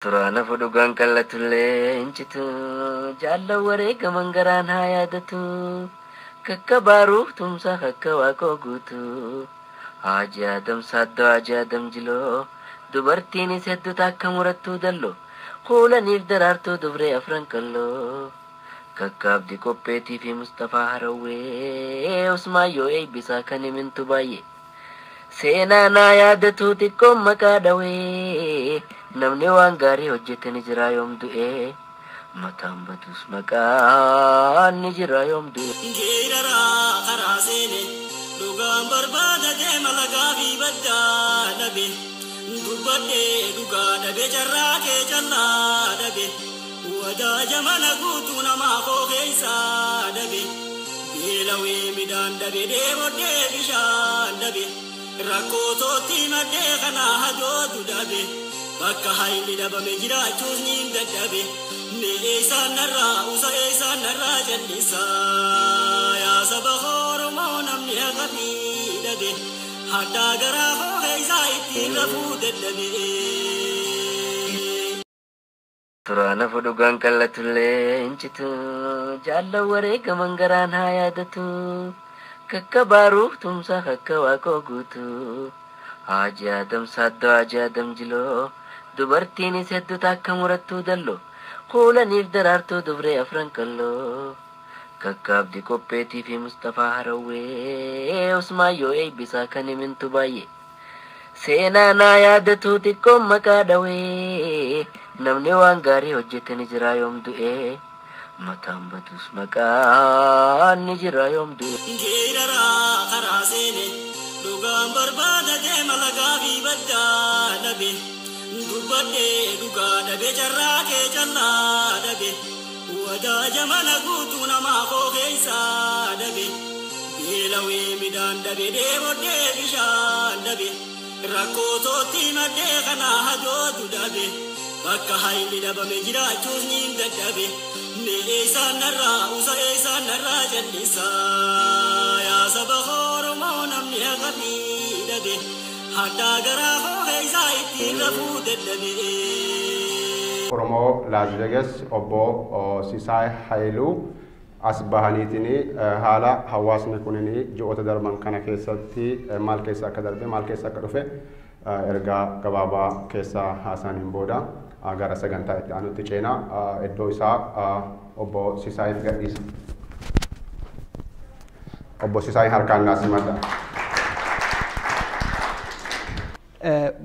Turana fudugan kallatullee inchitu jaalla wareega mangaraan haa yaadatu kakka baaruuf tumsa kakka waaqoo guutu Haji Adam Saddo Haji Adam Jiloo dubartiinis hedduutu akka murattuu dalloo kuulaniif daraartuu dubree afran kalloo kakka abdii qopheetii fi Mustafaa Harawwee Usmaayyoo eebbisaa kan himintu baay'ee seenaa naa yaadatu xiqqoon maqaa dhawee namni waan gaarii hojjetani jira yoom du'ee mataan batus maqaan ni jira yoom du'ee geerara karaa seene dhugaan barbaada deema lagaa fi baddaa dhabe dubbadhee dhugaa dhabe jarraa kee jallaa dhabe wadaa jamana guutuu namaa koo keessaa dhabe beelawee midhaan dhabe deebodhee bishaan dhabe rakkoo tootti maddee kanaa hajootu dhabe bakka hayli dhabame jiraachuus niin dadhabe mee eesaan narraa usa eesaan narraa jallisaa yaa saba Oromoo namni haqatii dhabe haddaa garaa koo keessaa ittiin rafuu dadhabe. Turana fudugan kallatullee inchitu jaalla wareega mangaraan haa yaadatu kakka baaruuf tumsa kakka waaqoo guutu Haji Adam Saddo Haji Adam Jiloo dubartiinis hedduutu akka murattuu dalloo kuulaniif daraartuu dubree afran kalloo kakka abdii qopheetii fi Mustafaa Harawwee Usmaayyoo eebbisaa kan himintu baay'ee seenaa naa yaadatu xiqqoon maqaa dhawee namni waan gaarii hojjetani jira yoom du'ee mataan batus maqaan ni jira yoom du'ee geerara karaa seene dhugaan barbaada deema lagaa fi baddaa dhabe dubbadhee dhugaa dhabe jarraa kee jallaa dhabe wadaa jamana guutuu namaa koo keessaa dhabe beelawee midhaan dhabe deebodhee bishaan dhabe rakkoo tootti maddee kanaa hajootu dhabe bakka hayli dhabame jiraachuus niin dadhabe mee eesaan narraa usa eesaan narraa jallisaa yaa saba Oromoo namni haqatii dhabe haddaa garaa koo keessaa ittiin rafuu dadhabe. Oromoo Las Vegas obbo Sisaay Haayiluu as bahaniitini haala hawaasni kunini ji'oota darban kana keessatti maal keessa akka darbe maal keessa akka dhufe ergaa gabaabaa keessaa haasaniin booda gara sagantaa itti aanutti ceenaa iddoo isaa obbo Sisaayiif gadhiisa. Obbo Sisaay harkaan naasimadha.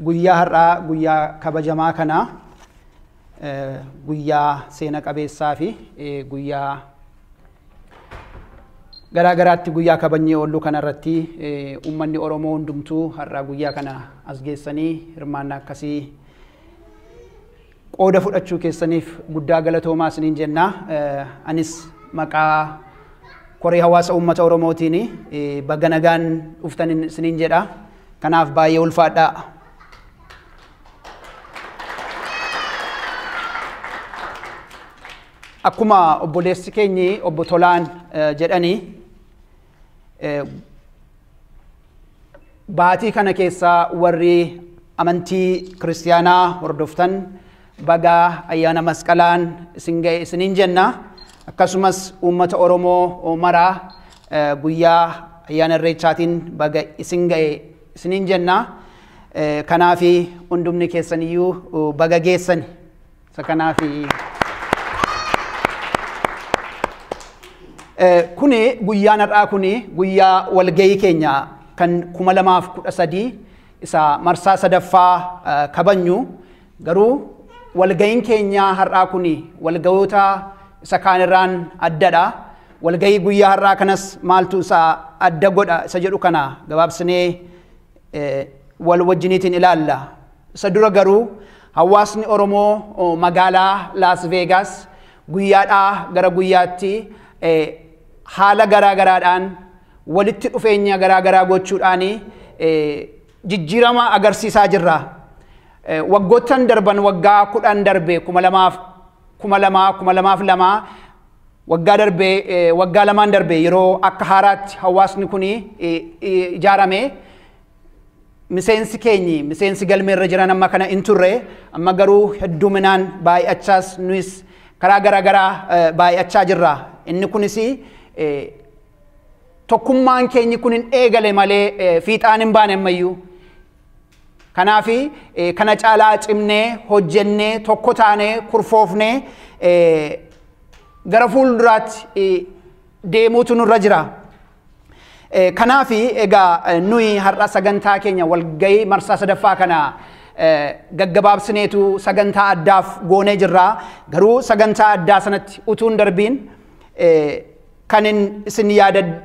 Guyyaa har'aa guyyaa kabajamaa kana guyyaa seena qabeessaa fi guyyaa garaagaraatti guyyaa kabajnee oollu kanarratti uummanni Oromoo hundumtuu har'aa guyyaa kana as geessanii hirmaannaa akkasii qooda fudhachuu keessaniif guddaa galatoomaa isiniin jenna. Anis maqaa koree hawaasa uummata Oromootiin baga nagaan dhuftan isiniin jedha. Kanaaf baay'ee ulfaadhaa. Akkuma obboleessi keenyi obbo Tolaan jedhanii baatii kana keessaa warri amantii kiristaanaa hordoftan baga ayyaana masqalaan isin ga'e isiniin jenna. Akkasumas uummata Oromoo maraa guyyaa ayyaana irreechaatiin baga isin ga'e isiniin jenna. Kanaafi hundumni keessaniyyuu baga geessan. Kanaafi kuni guyyaan har'aa kuni guyyaa walgahii keenya kan 2013 isa marsaa sadaffaa kabajnu. Garuu walgahiin keenya har'aa kuni walgahoota isa kaanirraan addadha. Walgahii guyyaa har'aa kanas maaltu isa adda godha isa jedhu kana gabaabsinee wal wajjiniitiin ilaalla. Isa dura garuu hawaasni Oromoo magaalaa Las Vegas guyyaadhaa gara guyyaatti haala garaagaraadhaan walitti dhufeenya garaagaraa gochuudhaan jijjiirama agarsiisaa jirra. Waggoottan darban waggaa 10 darbe 2002 waggaa darbe waggaa 2 darbe yeroo akka haaraatti hawaasni kun ijaarame miseensi keenyi miseensi galmeerra jiran amma kana hin turre amma garuu hedduminaan baay'achaas nuyis karaa garaagaraa baay'achaa jirra. Inni kunis tokkummaan keenyi kun hin eegale malee fiixaan hin baane ammayyuu. Kanaafi kana caalaa cimnee hojjennee tokko taanee kurfoofnee gara fuulduraatti deemuutu nurra jira. Kanaafi egaa nuyi har'a sagantaa keenya walgahii marsaa sadaffaa kana gaggabaabsineetu sagantaa addaaf goonee jirra. Garuu sagantaa addaa sanatti utuu hin darbiin kan isin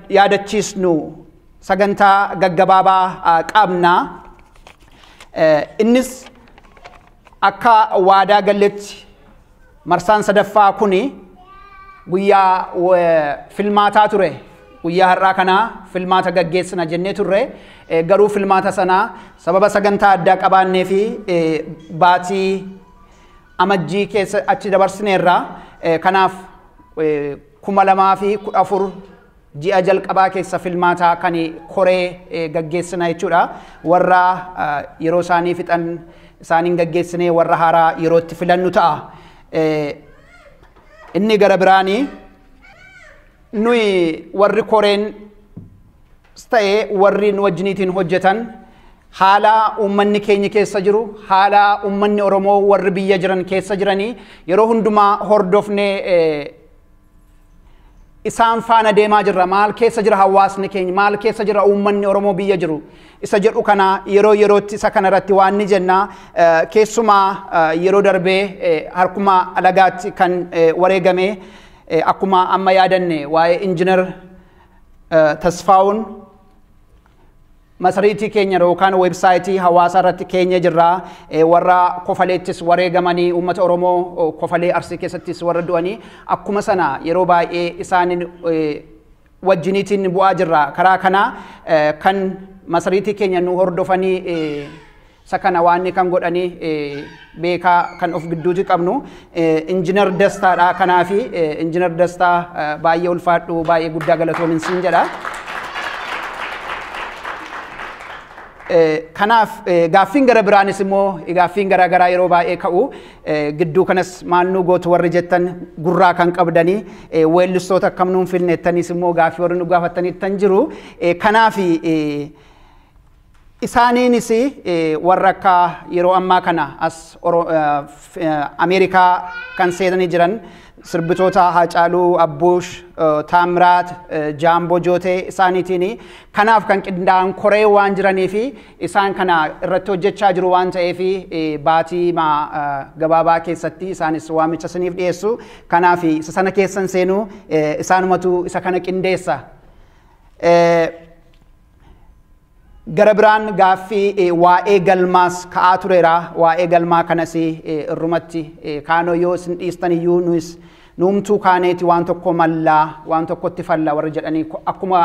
yaadachiisnu sagantaa gaggabaabaa qabna. Innis akka waadaa galletti marsaan sadaffaa kuni guyyaa filmaataa ture. Guyyaa har'aa kana filmaata gaggeessina jennee turre. Garuu filmaata sana sababa sagantaa addaa qabaannee fi baatii amajjii keessa achi dabarsineerra. Kanaaf 2014 ji'a jalqabaa keessa filmaataa kan koree gaggeessina jechuudha. Warra yeroo isaanii fixan isaaniin gaggeessinee warra haaraa yerootti filannu ta'a. Inni gara biraanii nuyi warri koreen ta'ee warri nu wajjiniitiin hojjetan haala uummanni keenya keessa jiru, haala uummanni Oromoo warri biyya jiran keessa jiranii yeroo hundumaa hordofnee isaan faana deemaa jirra. Maal keessa jira hawaasni keenya, maal keessa jira uummanni Oromoo biyya jiru. Isa jedhu kana yerootti isa kana irratti waan ni jenna. Keessumaa yeroo darbee harkuma alagaatti kan wareegame akkuma amma yaadanne waa'ee injiinar Tasfaa'uun masariitii keenya yookaan weebsaayitii hawaasaa irratti keenya jirra. Warra kofaleettis wareegamanii uummata Oromoo kofalee Arsii keessattis warra du'anii akkuma sana yeroo baay'ee isaanin wajjiniitiin bu'aa jirra. Karaa kana kan masariitii keenya nu hordofanii sakana waan kan godhanii beekaa kan of gidduutti qabnu injiinar Dastaadha. Kanaafi injiinar Dastaa baay'ee ulfaadhu, baay'ee guddaa galatoomin siin jedha. Kanaaf gaaffiin gara biraanis immoo gaaffiin garaagaraa yeroo baay'ee ka'u gidduu kanas maal nu gootu warri jettan gurraa kan qabdanii weellistoota akkam nuun finneettanis immoo gaaffii warri nu gaafataniittan jiru. Kanaaf isaaniinis warra akka yeroo ammaa kana as Ameerikaa kan seenanii jiran sirbitoota Haacaaluu Abbuush, Taamiraat, Jaamboo Jootee isaaniitiin kanaaf kan qindaa'an koree waan jiraniif isaan kana irratti hojjechaa jiru waan ta'eef baatii gabaabaa keessatti isaanis waamicha isiniif dhiyeessu. Kanaaf isa sana keessan seenuu isaanumatu isa kana qindeessa. Gara biraan gaaffii waa'ee galmaas ka'aa tureera. Waa'ee galmaa kanas irrumatti kaanoo yoo isin dhiistan iyyuu nuyis nuumtuu kaaneeti waan tokko mallaa waan tokkotti fallaa warri jedhanii akkuma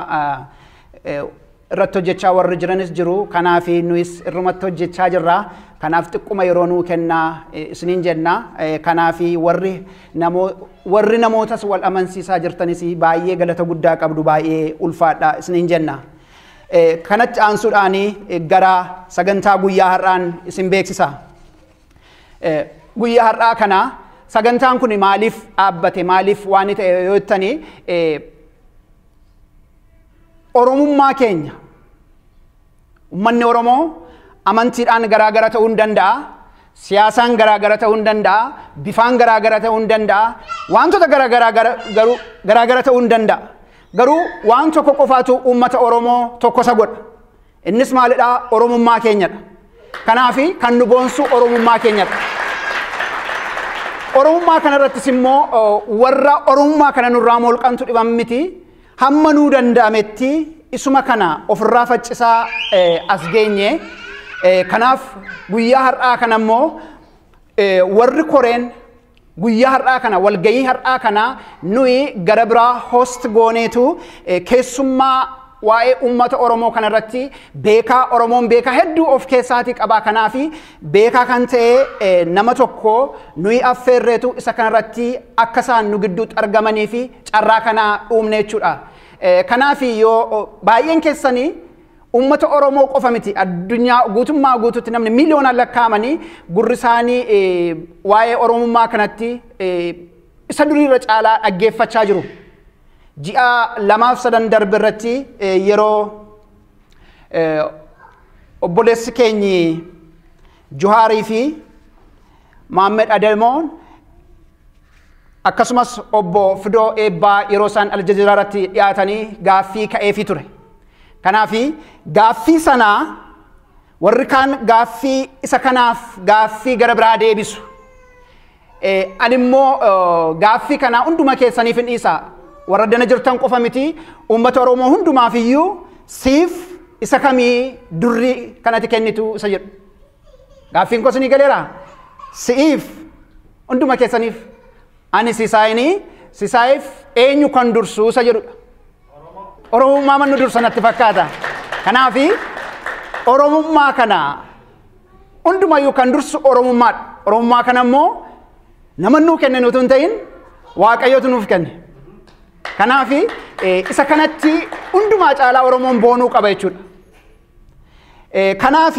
irratti hojjechaa warri jiranis jiru. Kanaaf nuyis irrumatti hojjechaa jirra. Kanaaf xiqquma yeroo nuu kennaa isiniin jenna. Kanaaf warri namootas wal amansiisaa jirtanis baay'ee galata guddaa qabdu, baay'ee ulfaadha isiniin jenna. Kanatti aansuudhaanii gara sagantaa guyyaa har'aan isin beeksisa. Guyyaa har'aa kana sagantaan kun maaliif dhaabbate, maaliif waan ta'e yoo jettanii Oromummaa keenya uummanni Oromoo amantiidhaan garaagara ta'uu hin danda'a, siyaasaan garaagara ta'uu hin danda'a, bifaan garaagara ta'uu hin danda'a, wantoota garaagara ta'uu hin danda'a. Garuu waan tokko qofaatu uummata Oromoo tokko isa godha. Innis maalidha? Oromummaa keenyadha. Kanaaf kan nu boonsu Oromummaa keenyadha. Oromummaa kanarrattis immoo warra Oromummaa kana nurraa molqantu dhiban miti. Hamma nuu danda'ametti isuma kana ofirraa faccisaa as geenye. Kanaaf guyyaa har'aa kana immoo warri koreen guyyaa har'aa kana walgahii har'aa kana nuyi gara biraa host gooneetu keessummaa waa'ee uummata Oromoo kanarratti beekaa Oromoon beekaa hedduu of keessaatii qaba. Kanaaf beekaa kan ta'e nama tokko nuyi affeerreetu isa kanarratti akka isaan nu gidduutti argamanii fi carraa kana uumne jechuudha. Kanaaf yoo baay'een keessanii ummata Oromoo qofa miti addunyaa guutummaa guututti namni miliyoonaan lakkaa'amanii gurri isaanii waa'ee Oromummaa kanatti isa duriirra caalaa dhaggeeffachaa jiru. Ji'a 2-3 darbe irratti yeroo obboleessi keenyi Johaarii fi Mohammed Adelmoon akkasumas obbo Fidoo Eebbaa yeroo isaan Aljazeeraa irratti dhiyaatanii gaaffii ka'eefii ture. Kanaaf gaaffii sanaa warri kaan gaaffii isa kanaaf gaaffii gara biraa deebisu. Ani immoo gaaffii kanaa hunduma keessaniif hin dhiisa. Warra dana jirtan qofa miti uummata Oromoo hundumaaf iyyuu siif isa kamii durri kanatti kennitu isa jedhu. Gaaffiin koo isinii galeera. Siif hunduma keessaniif ani Sisaayiif eenyu kan dursu isa jedhudha. Oromummaa mannu dursa natti fakkaata. Kanaaf Oromummaa kana hundumayyuu kan dursu Oromummaadha. Oromummaa kana immoo nama nuu kenne utuu hin ta'in Waaqayyootu nuuf kenne. Kanaaf isa kanatti hundumaa caalaa Oromoon boonuu qaba jechuudha. Kanaaf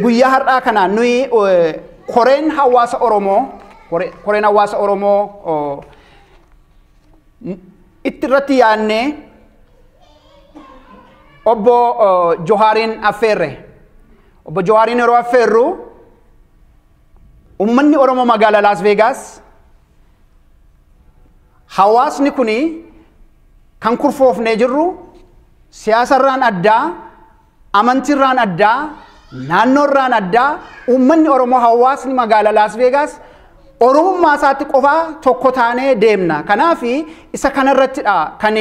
guyyaa har'aa kana nuyi koreen hawaasa Oromoo itti irratti yaadnee obbo Johaariin affeerre. Obbo Johaariin yeroo affeerru ummanni Oromoo magaalaa Las Vegas hawaasni kuni kan kurfoofnee jirru siyaasarraan addaa, amantiirraan addaa, naannoorraan addaa, ummanni Oromoo hawaasni magaalaa Las Vegas Oromummaa isaatti qofaa tokko taanee deemna. Kanaaf isa kanarrattidha kan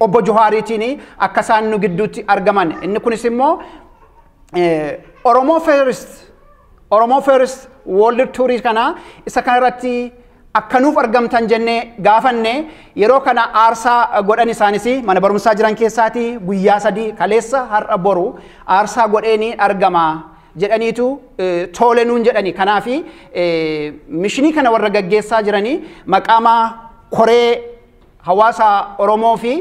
obbo Johaariitiin akka isaan nu gidduutti argaman. Inni kunis immoo Oromoo First World Tour kana isa kanarratti akka nuuf argamtan jennee gaafanne yeroo kana aarsaa godhan isaanis mana barumsaa jiran keessaati guyyaa 3 kaleessa har'a boru aarsaa godheeni argama jedhaniitu tole nuun jedhani. Kanaaf mishinii kana warra gaggeessaa jiranii maqaama koree hawaasa Oromoo fi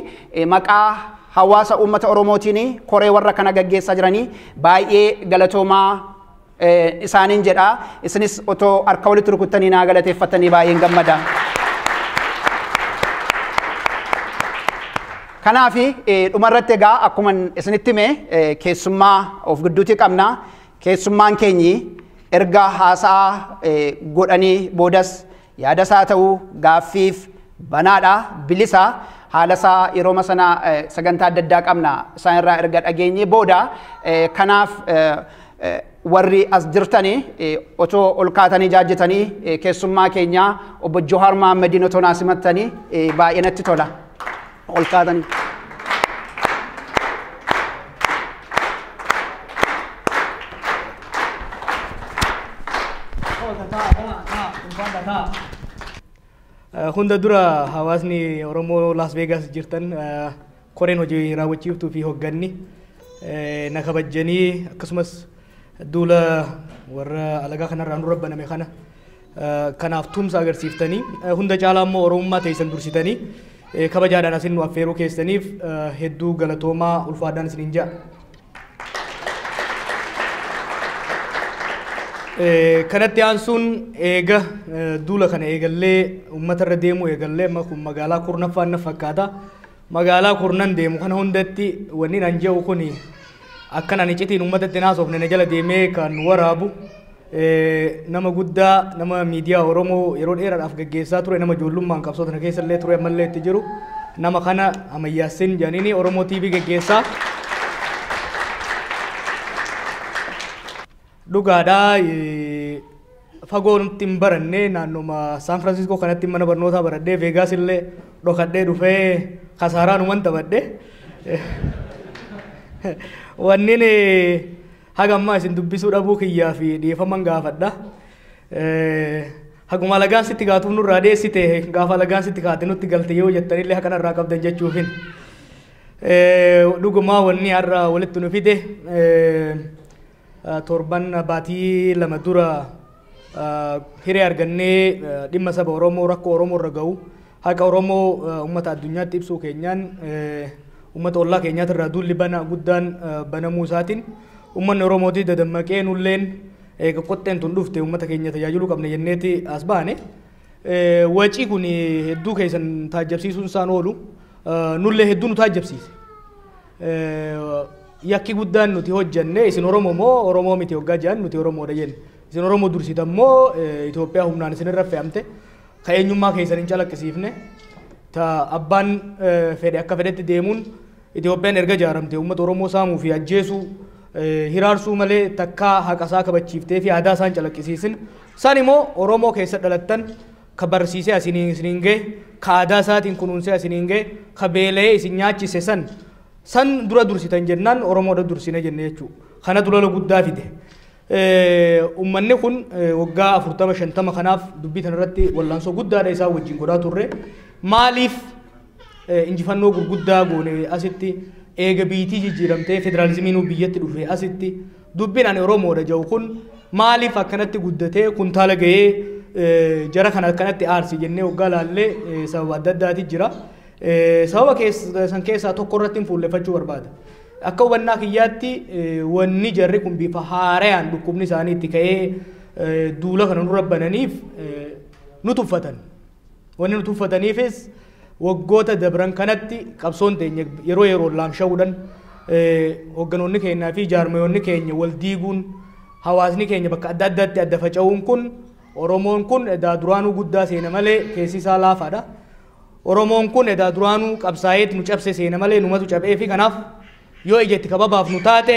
maqaa hawaasa uummata Oromootiin koree warra kana gaggeessaa jiranii baay'ee galatoomaa isaanin jedha. Isinis otoo harka walitti rukuttanii naa galateeffatanii baay'een gammada. Kanaaf dhumarratti egaa akkuma isinitti hime keessummaa of gidduutti qabna. Keessummaan keenyi erga haasaa godhanii boodas yaada isaa ta'uu gaaffiif banaadha bilisa haala isaa yeroo sana sagantaa adda addaa qabna isaan irraa erga dhageenye booda kanaaf warri as jirtanii otoo ol kaatanii jaajjatanii keessummaa keenya obbo Johaar Mohammediin otoo naa simattanii baay'ee natti tola. Ol kaatanii. Hunda dura hawaasni Oromoo Las Vegas jirtan koreen hojii raawwachiiftuu fi hoogganni na kabajanii akkasumas duula warra alagaa kanarraa nu rabbaname kana kanaaf tumsa agarsiiftanii hunda caalaa immoo Oromummaa teessan dursitanii kabajaadhaan asin nu affeeruu keessaniif hedduu galatoomaa ulfaadhaan isiniin ja'a. Kanatti aansuun eega duula kana eegallee uummata irra deemu eegallee amma kun magaalaa kurnaffaan na fakkaata. Magaalaa kurnan deemu kana hundatti wanni nan jedhu kun akkanaan icitiin uummatatti naasofne na jala deemee kan waraabu nama guddaa nama miidiyaa Oromoo yeroo dheeraadhaaf gaggeessaa ture nama ijoollummaan qabsoo tana keessa illee ture ammallee itti jiru nama kana Ammayyaassin jedhanii Oromoo TV gaggeessaa. Dhugaadhaa fagoon hin baranne naannoma San Francisco kanatti mana barnootaa baradhee Vegas illee dhokadhee dhufee kasaaraan uuman taphadhee wanneen haga ammaa isin dubbisuu dhabuu kiyyaa fi dhiifaman gaafadha. Haguma alagaan sitti kaatuuf nurraa deessite gaafa alagaan sitti kaate nutti galte yoo jettanillee hakan irraa qabdan jechuufin dhugumaa wanni har'a walitti nu fide torban baatii lama dura hiree argannee dhimma saba Oromoo rakkoo Oromoo irra ga'u haqa Oromoo uummata addunyaatti ibsuu keenyaan ummata ollaa keenyaati irraa duulli bana guddaan banamuu isaatiin ummanni Oromootii dadammaqee nulleen eega qotteen tun dhufte ummata keenya tajaajiluu qabna jenneeti as baane wacii kun hedduu keessan taajjabsiisuun isaan oolu nullee hedduu nu taajjabsiise yakki guddaan nuti hojjenne isin Oromoo moo Oromoo miti hoggaa jedhan nuti Oromoodha jenne isin Oromoo dursitan moo Itoophiyaa humnaan isinirra fe'amte ka eenyummaa keessan hin calaqqisiifne ta abbaan fedhe akka fedhetti deemuun Itoophiyaan erga ijaaramte uummata Oromoo saamuu fi ajjeesuu hiraarsuu malee takkaa haqasaa kabachiiftee fi aadaa isaan calaqqisiisin san immoo Oromoo keessa dhalattan ka barsiisee isiniin ga'e ka aadaa isaatiin kunuunsee isiniin ga'e ka beela'ee isin nyaachise san dura dursitan jennaan Oromoodha dursine jenne jechuudha. Kana dura guddaa fide. Uummanni kun waggaa 40-50 kanaaf dubbii kanarratti wallaansoo guddaadha isaa wajjin godhaa turre. Maaliif injifannoo gurguddaa goone asitti eega biitii jijjiiramtee federaalizimiin biyyatti dhufe asitti dubbiin ani Oromoodha jedhu kun maaliif akkanatti guddatee kuntaala ga'ee jara kana akkanatti aarsi jennee waggaa laallee sababa adda addaati jira. Sababa san keessaa tokko irratti fuulleffachuu barbaada. Akka hubannaa kiyyaatti wanni jarri kun bifa haarayaan dhukkubni isaanii itti ka'ee duula kana nurra bananiif nu tuffatan. Wanni nu tuffataniifis waggoota dabran kanatti qabsoon teenya yeroo laamsha'uudhaan hogganoonni keenyaa fi jaarmayoonni keenya wal diiguun hawaasni keenya bakka adda addaatti adda faca'uun kun Oromoon kun edaa duraanuu guddaa seena malee keessi isaa laafaadha. Oromoon kun edaa duraanuu qabsaa'eet nu cabse seena malee numatu cabee fi kanaaf yoo ijatti kababaaf nu taate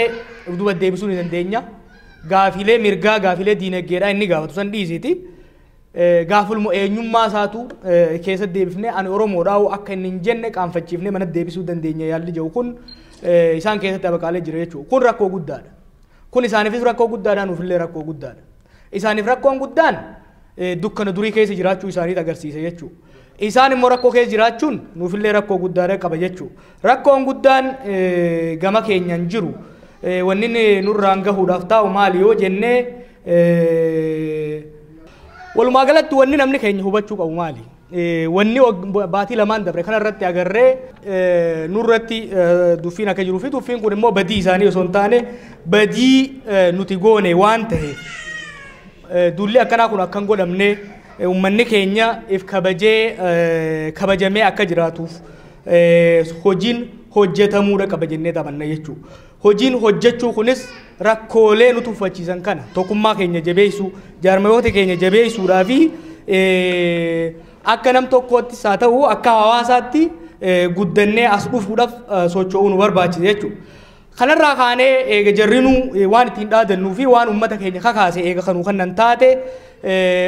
duuba deebisuu ni dandeenya. Gaafilee mirgaa gaafilee diinagdeedhaa inni gaafatu san dhiisiti. Gaafulmoo eenyummaa isaatu keessa deebifnee ani Oromoodhaa akka inni hin jenne qaanfachiifnee mana deebisuu dandeenya yaalli jiru kun isaan keessatti abaqaalee jira jechuudha. Kun rakkoo guddaadha. Kun isaaniifis rakkoo guddaadha nuufillee rakkoo guddaadha. Isaaniif rakkoon guddaan dukkana durii keessa jiraachuu isaaniit agarsiisa jechuudha. Isaan immoo rakkoo keessa jiraachuun nuufillee rakkoo guddaadha qaba jechuudha. Rakkoon guddaan gama keenyan jiru wanni nurraan gahuudhaaf taa'u maali yoo jennee walumaa galatti wanni namni keenya hubachuu qabu maali? Wanni baatii lamaan dabre kanarratti agarree nurratti duffiin akka jiruu fi duffiin kun immoo badii isaanii osoo hin taane badii nuti goone waan ta'eef dulli akkanaa kun akkan godhamne uummanni keenya if kabajamee akka jiraatuuf hojiin hojjetamuudha qaba jennee taphanna jechuudha. Hojiin hojjechuu kunis rakkoolee nu tuffachiisan kana tokkummaa keenya jabeessuu jaarmayoota keenya jabeessuudhaa fi akka nam tokkootti haa ta'u akka hawaasaatti guddannee as dhufuudhaaf socho'uu nu barbaachisa jechuudha. Kanarraa kaanee eega jarrinuu waan ittiin dhaadannuu fi waan uummata keenya kakaase eega kanuu kannan taate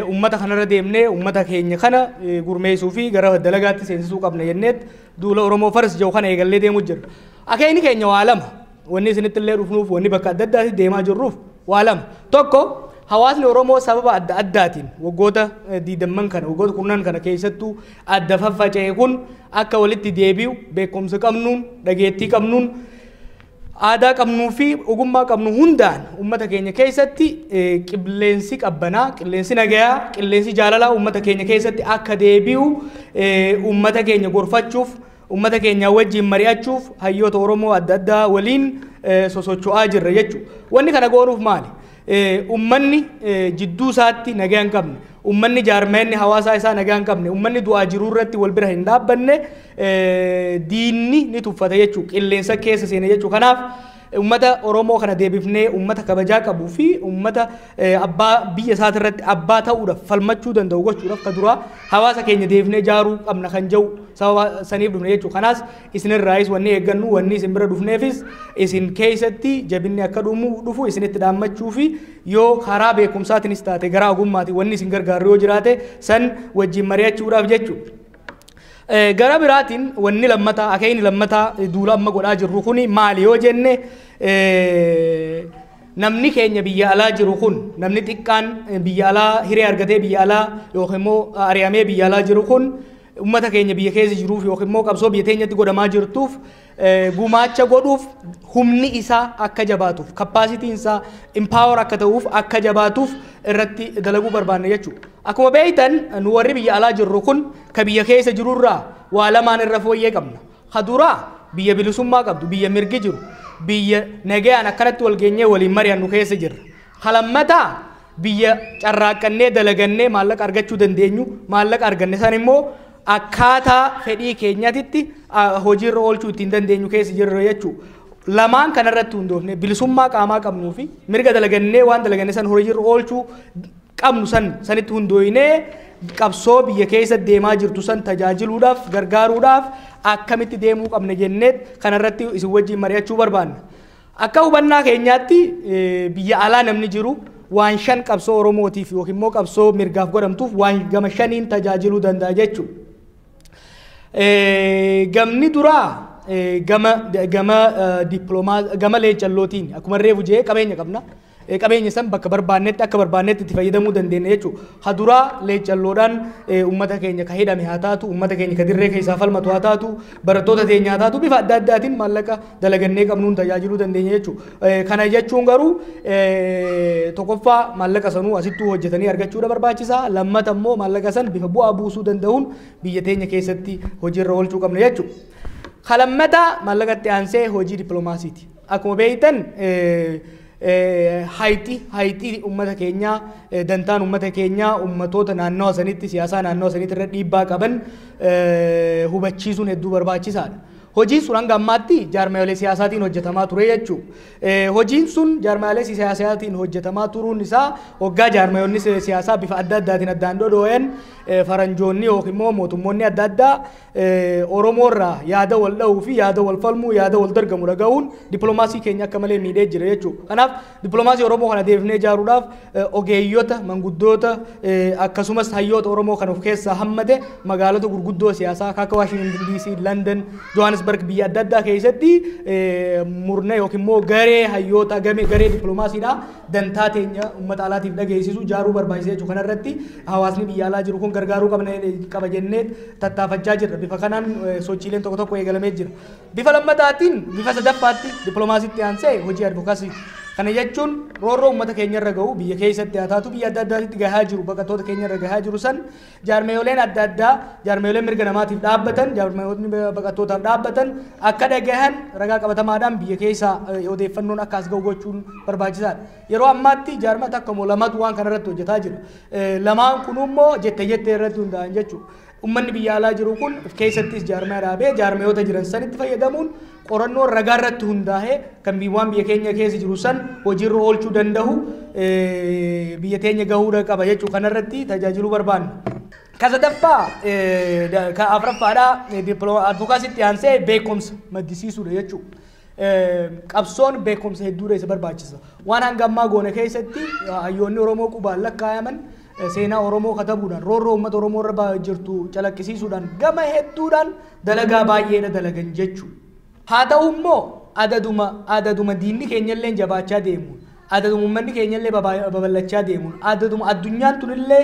uummata kanarra deemnee uummata keenya kana gurmeessuu fi gara dalagaatti seensisuu qabna jenneet duula Oromoo Faras jedhu kana eegallee deemuu jirra. Akeekni keenya waa lama. Wanni isinitti illee dhufnuuf wanni bakka adda addaatti deemaa jirruuf waa lama. Tokko hawaasni Oromoo sababa adda addaatiin waggoota 20 kana waggoota 10 kana keessattuu adda faffaca'e kun akka walitti deebi'u beekumsa qabnuun dhageettii qabnuun aadaa qabnuu fi ogummaa qabnu hundaan uummata keenya keessatti qilleensi qabbanaa qilleensi nagayaa qilleensi jaalalaa uummata keenya keessatti akka deebi'u uummata keenya gorfachuuf uummata keenya wajjin mari'achuuf hayyoota Oromoo adda addaa waliin sosocho'aa jirra jechuudha. Wanni kana goonuuf maali? Uummanni jidduu isaatti nagaa hin qabne, uummanni jaarmeenni hawaasaa isaa nagaa hin qabne, uummanni du'aa jiruu irratti wal bira hin dhaabbanne diinni ni tuffata jechuudha. Qilleensa keessa seena jechuudha. Kanaaf uummata Oromoo kana deebifnee uummata kabajaa qabuu fi uummata abbaa biyya isaati irratti abbaa ta'uudhaaf falmachuu danda'u gochuudhaaf ka duraa hawaasa keenya deebifnee jaaruu qabna kan jedhu sababa saniif dhufne jechuudha. Kanaas isinirraayis wanni eeggannu wanni isin bira dhufneefis isin keessatti jabinni akka dhufu isinitti dhaammachuu fi yoo karaa beekumsaatiinis taate garaa ogummaatiin wanni isin gargaaru yoo jiraate san wajjin mari'achuudhaaf jechuudha. Gara biraatiin wanni lammataa akeekni lammataa duula amma godhaa jirru kuni maali yoo jenne namni keenya biyya alaa jiru kun namni xiqqaan biyya alaa hiree argatee biyya alaa yookiin immoo ari'amee biyya alaa jiru kun uummata keenya biyya keessa jiruuf yookiin immoo qabsoo biyya teenyatti godhamaa jirtuuf gumaacha godhuuf humni isaa akka jabaatuuf kappaasitiin isaa impaawer akka ta'uuf akka jabaatuuf irratti dalaguu barbaanne jechuudha. Akkuma beektan nu warri biyya alaa jirru kun ka biyya keessa jirurraa waa lamaan irra fooyyee qabna. Ka duraa biyya bilisummaa qabdu, biyya mirgi jiru, biyya nagayaan akkanatti wal geenyee waliin mari'annu keessa jirra. Halammataa biyya carraaqqannee dalagannee maallaqa argachuu dandeenyu, maallaqa arganne san immoo akkaataa fedhii keenyatitti hojiirra oolchuu ittiin dandeenyu keessa jirra jechuudha. Lamaan kanarratti hundoofne bilisummaa qaamaa qabnuu fi mirga dalagannee waan dalaganne san hojiirra oolchuu qabnu sanitti hundooyinee qabsoo biyya keessa deemaa jirtu san tajaajiluudhaaf gargaaruudhaaf akkamitti deemuu qabna jenneet kanarratti isin wajjin mari'achuu barbaanna. Akka hubannaa keenyaatti biyya alaa namni jiru waan 5 qabsoo Oromootiif yookiin immoo qabsoo mirgaaf godhamtuuf waan gama 5 tajaajiluu danda'a jechuudha. Gamni duraa gama leencallootiin akkuma reefu jee qabeenya qabna. Qabeenya san bakka barbaannetti akka barbaannetti itti fayyadamuu dandeenya jechuudha. Haduraa leencalloodhaan uummata keenya ka hidhame haa taatu, uummata keenya ka dirree keessaa falmatu haa taatu, barattoota keenya haa taatu bifa adda addaatiin maallaqa dalagannee qabnuun tajaajiluu dandeenya jechuudha. Kana jechuun garuu tokkoffaa maallaqa sanuu asittuu hojjetanii argachuudha barbaachisaa. Lammata immoo maallaqa san bifa bu'aa buusuu danda'uun biyya teenya keessatti hojiirra oolchuu qabna jechuudha. Kalammata maallaqatti aansee hojii dippiloomaasiiti. Akkuma beektan Hayitii uummata keenyaa dantaan uummata keenyaa uummatoota naannoo sanitti siyaasaa naannoo sanitti irra dhiibbaa qaban hubachiisuun hedduu barbaachisaadha. Hojiin sun hanga ammaatti jaarmaalee siyaasaatiin hojjetamaa ture jechuudha. Hojiin sun jaarmaalee siyaasaatiin hojjetamaa turuun isaa waggaa jaarmaayonni siyaasaa bifa adda addaatiin addaan dhodhoo'an faranjoonni yookiin immoo mootummoonni adda addaa Oromoorraa yaada wal dha'uu fi yaada wal falmuu yaada wal dargamu dhaga'uun dippiloomaasii keenya akka malee miidhee jira jechuudha. Kanaaf dippiloomaasii Oromoo kana deebifnee ijaaruudhaaf ogeeyyoota manguddoota akkasumas hayyoota Oromoo kan of keessaa hammate magaalota gurguddoo siyaasaa akka Waashingtan DC, London, Johannesburg biyya adda addaa keessatti murna yookiin immoo garee hayyoota garee dippiloomaasiidhaa dantaa teenya uummata alaatiif dhageessisu ijaaruu barbaachisa jechuudha. Kanarratti hawaasni biyya alaa jiru kun gargaaruu qaba jennee tattaafachaa jirra. Bifa kanaan sochiileen tokko tokko eegalamee jira. Bifa lammataatiin bifa sadaffaatti dippiloomaasiitti aansee hojii advokaasii. Kana jechuun roorroo uummata keenya irra gahu biyya keessatti haa taatu biyya adda addaatti gahaa jiru baqattoota keenya irra gahaa jiru san jaarmeeyoleen adda addaa jaarmeeyoleen mirga namaatiif dhaabbatan jaarmeeyoonni baqattootaaf dhaabbatan akka dhagahan ragaa qabatamaadhaan biyya keessa odeeffannoon akka as gahu gochuun barbaachisaadha. Yeroo ammaatti jaarmata akka lamatu waan kanarratti hojjetaa jira. Lamaan kun immoo jettee irratti hundaa'an jechuudha. Uummanni biyya alaa jiru kun keessattis jaarmaa dhaabee jaarmeeyota jiran sanitti fayyadamuun qorannoo ragaa irratti hundaa'ee kan waan biyya keenya keessa jiru san hojiirra oolchuu danda'u biyya teenya gahuu qaba jechuudha. Kanarratti tajaajiluu barbaanna. Kasadaffaa ka afraffaadhaa advokaasiitti aansee beekumsa maddisiisuudha jechuudha. Qabsoon beekumsa hedduudha isa barbaachisa. Waan hanga ammaa goone keessatti hayyoonni Oromoo qubaan lakkaayaman seenaa Oromoo katabuudhaan roorroo uummata Oromoo irra jirtu calaqqisiisuudhaan gama hedduudhaan dalagaa baay'eedha dalagan jechuudha. Haa ta'u immoo adaduma diinni keenyallee jabaachaa deemuun adaduma uummanni keenyallee babal'achaa deemuun adaduma addunyaan tunillee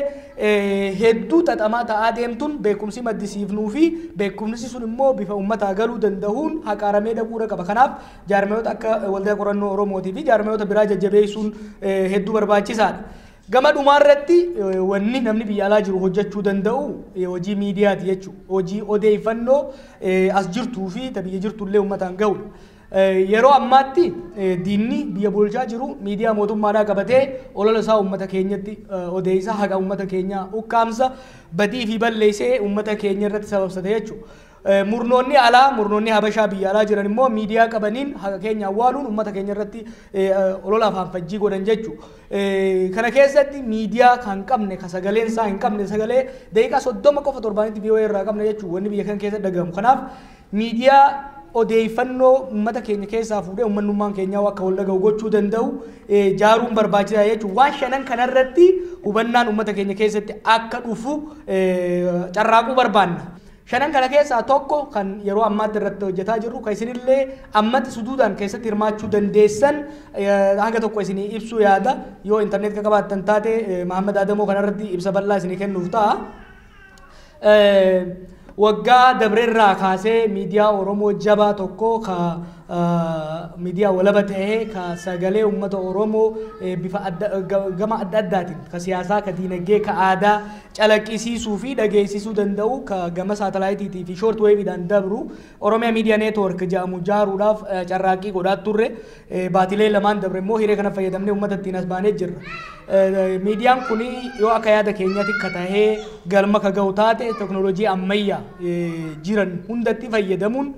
hedduu xaxamaa ta'aa deemtuun beekumsi maddisiifnuu fi beekumsi sun immoo bifa uummataa galuu danda'uun haqaaramee dhaquudha qaba. Kanaaf jaarmeeyota akka waldaa qorannoo Oromootii fi jaarmeeyota biraa jajjabeessuun hedduu barbaachisaadha. Gama dhumaarratti wanni namni biyya alaa jiru hojjechuu danda'u hojii miidiyaati jechuudha. Hojii odeeffannoo as jirtuu fi biyya jirtullee uummataan gahudha. Yeroo ammaatti diinni biyya bulchaa jiru miidiyaa mootummaadhaa qabatee olola isaa uummata keenyatti odeessaa haqa uummata keenyaa ukkaamsa badii fi balleessee uummata keenya irratti sababsate jechuudha. Murnoonni alaa murnoonni habashaa biyya alaa jiran immoo miidiyaa qabaniin haqa keenya awwaaluun uummata keenya irratti olola afaan fajjii godhan jechuudha. Kana keessatti miidiyaa kan qabne ka sagaleen isaa hin qabne sagalee daqiiqaa 30 qofa torbaanitti VOA irraa qabna jechuudha. Wanni biyya kana keessatti dhagahamu. Kanaaf miidiyaa odeeffannoo uummata keenya keessaa fuudhee uummanummaan keenyaa akka wal dhagahu gochuu danda'u jaaruun barbaachisaa jechuudha. Waan shanan kanarratti hubannaan uummata keenya keessatti akka dhufu carraaquu barbaanna. Shanan kana keessaa tokko kan yeroo ammaatti irratti hojjetaa jirru kan isinillee ammatti suduudhaan keessatti hirmaachuu dandeessan hanga tokko isinii ibsuu yaada yoo intarneet ka qabaattan taate Mahammad Adamoo kanarratti ibsa bal'aa isinii kennuuf ta'a. Waggaa dabreerraa kaasee miidiyaa Oromoo jabaa tokko ka miidiyaa walaba ta'ee ka sagalee uummata Oromoo bifa gama adda addaatiin ka siyaasaa ka diinagdee ka aadaa calaqqisiisuu fi dhageessisuu danda'u ka gama saatalaayitiitii fi shoort weeviidhaan dabru Oromiyaa Miidiyaa Neetwoork jedhamu jaaruudhaaf carraaqqii godhaa turre baatilee lamaan dabre immoo hiree kana fayyadamnee uummata ittiin as baanee jirra. Miidiyaan kun yoo akka yaada keenyaatti akka tahee galma ka ga'u taate teknooloojii ammayyaa jiran hundatti fayyadamuun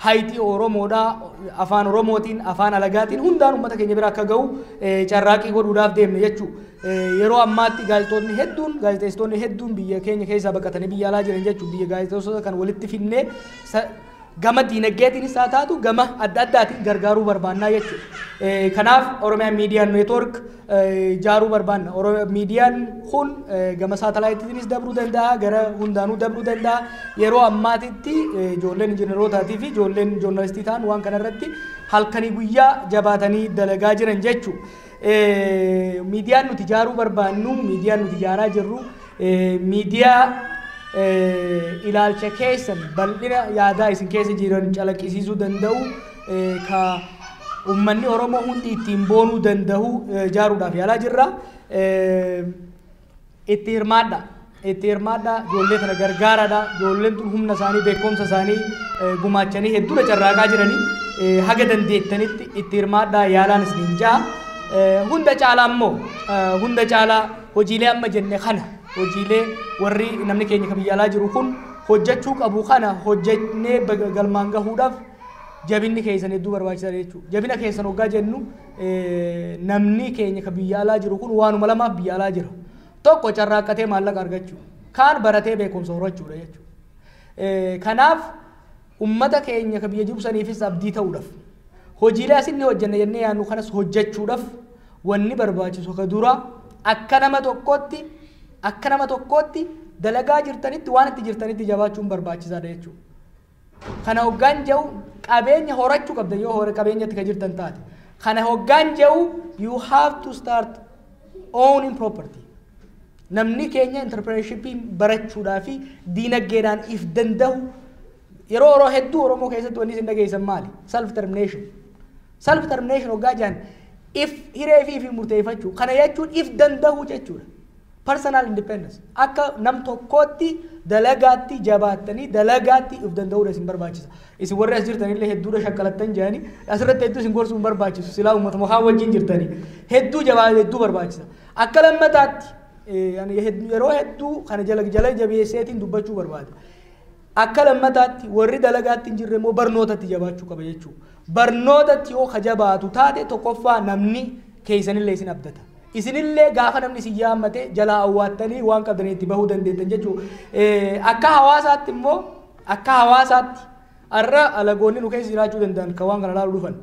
hayti Oromoodhaa afaan Oromootiin afaan alagaatiin hundaan uummata keenya bira akka ga'u carraaqqii godhuudhaaf deemne jechuudha. Yeroo ammaatti gaazexeessitoonni hedduun biyya keenya keessaa baqatanii biyya alaa jiran jechuudha. Biyya gaazexeessitoota kan walitti fidnee gama diinagdeetiinis haa taatu gama adda addaatiin gargaaruu barbaannaa jechuudha. Kanaaf Oromiyaa Miidiyaa Neetwoork jaaruu barbaanna. Miidiyaan kun gama saatalaayitiinis dabruu danda'a, gara hundaanuu dabruu danda'a. Yeroo ammaatitti ijoolleen injineerotaatii fi ijoolleen joornaalistii ta'an waan kanarratti halkanii guyyaa jabaatanii dalagaa jiran jechuudha. Miidiyaan nuti jaaruu barbaannu, miidiyaan nuti jaaraa jirru, miidiyaa ilaalcha keessan bal'ina yaadaa isin keessa jiran calaqqisiisuu danda'u ka ummanni Oromoo hundi ittiin boonuu danda'u jaaruudhaaf yaalaa jirra. Itti hirmaadha. Ijoollee kana gargaaraadha. Ijoolleen tun humna isaanii beekumsa isaanii gumaachanii hedduudha carraaqaa jiranii haga dandeettanitti itti hirmaadha yaalaan isin jaa. Hunda caalaa immoo hunda caalaa hojiilee amma jenne kana hojiilee warri namni keenya kan biyya alaa jiru kun hojjechuu qabu kana hojjennee galmaan gahuudhaaf jabinni keessan hedduu barbaachisaa jechuudha. Jabina keessan hoggaa jennu namni keenya kan biyya alaa jiru kun waanuma lamaaf biyya alaa jira. Tokko carraaqqatee maallaqa argachuu, kaan baratee beekumsa horachuudha jechuudha. Kanaaf ummata keenya kan biyya jiru saniifis abdii ta'uudhaaf hojiilee asinni hojjenne jennee yaannu kanas hojjechuudhaaf wanni barbaachisu ka dura akka nama tokkootti dalagaa jirtanitti waan itti jirtanitti jabaachuun barbaachisaadha jechuudha. Kana hoggaan jedhu qabeenya horachuu qabdan yoo qabeenyatti ka jirtan taate. Kana hoggaan jedhu you have to start owning property. Namni keenya entrepreneurshipin barachuudhaa fi diinagdeedhaan if danda'u yeroo hedduu Oromoo keessatti wanni isin dhageessan maali? Self determination. Self determination hoggaa jedhan if hiree fi murteeffachuu kana jechuun if danda'u jechuudha. Personal independence akka nam tokkootti dalagaatti jabaattanii dalagaatti if danda'uudha isin barbaachisa. Isin warri as jirtanillee hedduudha shakkalattan jedhanii asirratti hedduu isin gorsuu barbaachisu silaa uummata mokaa wajjin jirtanii hedduu jabaatee hedduu barbaachisa. Akka lammataatti yeroo hedduu kana jala jabeesseetiin dubbachuu barbaada. Akka lammataatti warri dalagaatti hin jirre immoo barnootatti jabaachuu qaba jechuudha. Barnootatti yoo kajabaatu taate tokkoffaa namni keessanillee isin abdata. Isinillee gaafa namni isin yaammate jalaa awwaattanii waan qabdanii itti bahuu dandeettan jechuudha. Akka hawaasaatti immoo akka hawaasaatti har'a alagoonni nu keessa jiraachuu danda'an kan waan kana laaluu dhufan.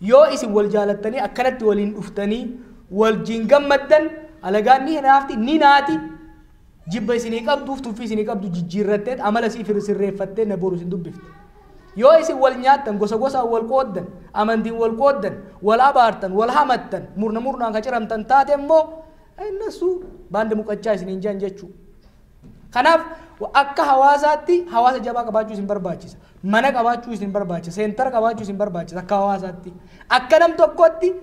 Yoo isin wal jaalattanii akkanatti waliin dhuftanii wajjin gammaddan alagaan ni naafti ni naati jibba isinii qabduuf tuffii isinii qabdu jijjiirrattee amala isii sirreeffattee na boru isin dubbifte. Yoo isin wal nyaattan gosa gosaan wal qooddan amantiin wal qooddan wal abaartan wal hamattan murnaan ka ciramtan taate immoo innasu baanda muqachaa isiniin jiran jechuudha. Kanaaf akka hawaasaatti hawaasa jabaa qabaachuu isin barbaachisa. Mana qabaachuu isin barbaachisa. Seentara qabaachuu isin barbaachisa akka hawaasaatti. Akka nam tokkotti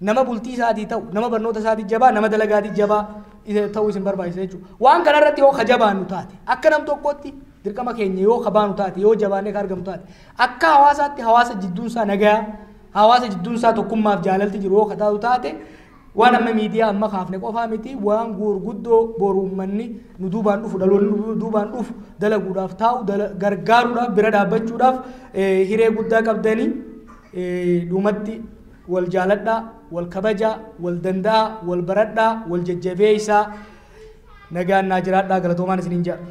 nama bultii isaatii ta'u nama barnoota isaatii jabaa nama dalagaatii jabaa ta'uu isin barbaachisa jechuudha. Waan kanarratti yoo kajabaannu taate akka nam tokkotti dirqama keenya yoo kabaanu taate yoo jabaannee ka argamtu taate akka hawaasaatti hawaasa jidduunsaa nagaa hawaasa jidduunsaa tokkummaaf jaalalti jiru yoo kataatu taate waan amma miidiyaa amma kaafne qofaa miti waan gurguddoo boru uummanni nu duubaan dhufu dhaloonni nu duubaan dhufu dalaguudhaaf taa'u gargaaruudhaaf bira dhaabbachuudhaaf hiree guddaa qabdanii dhumatti wal jaaladhaa wal kabajaa wal danda'aa wal baradhaa wal jajjabeessaa nagaan naa jiraadhaa galatoomaan isiniin jedha.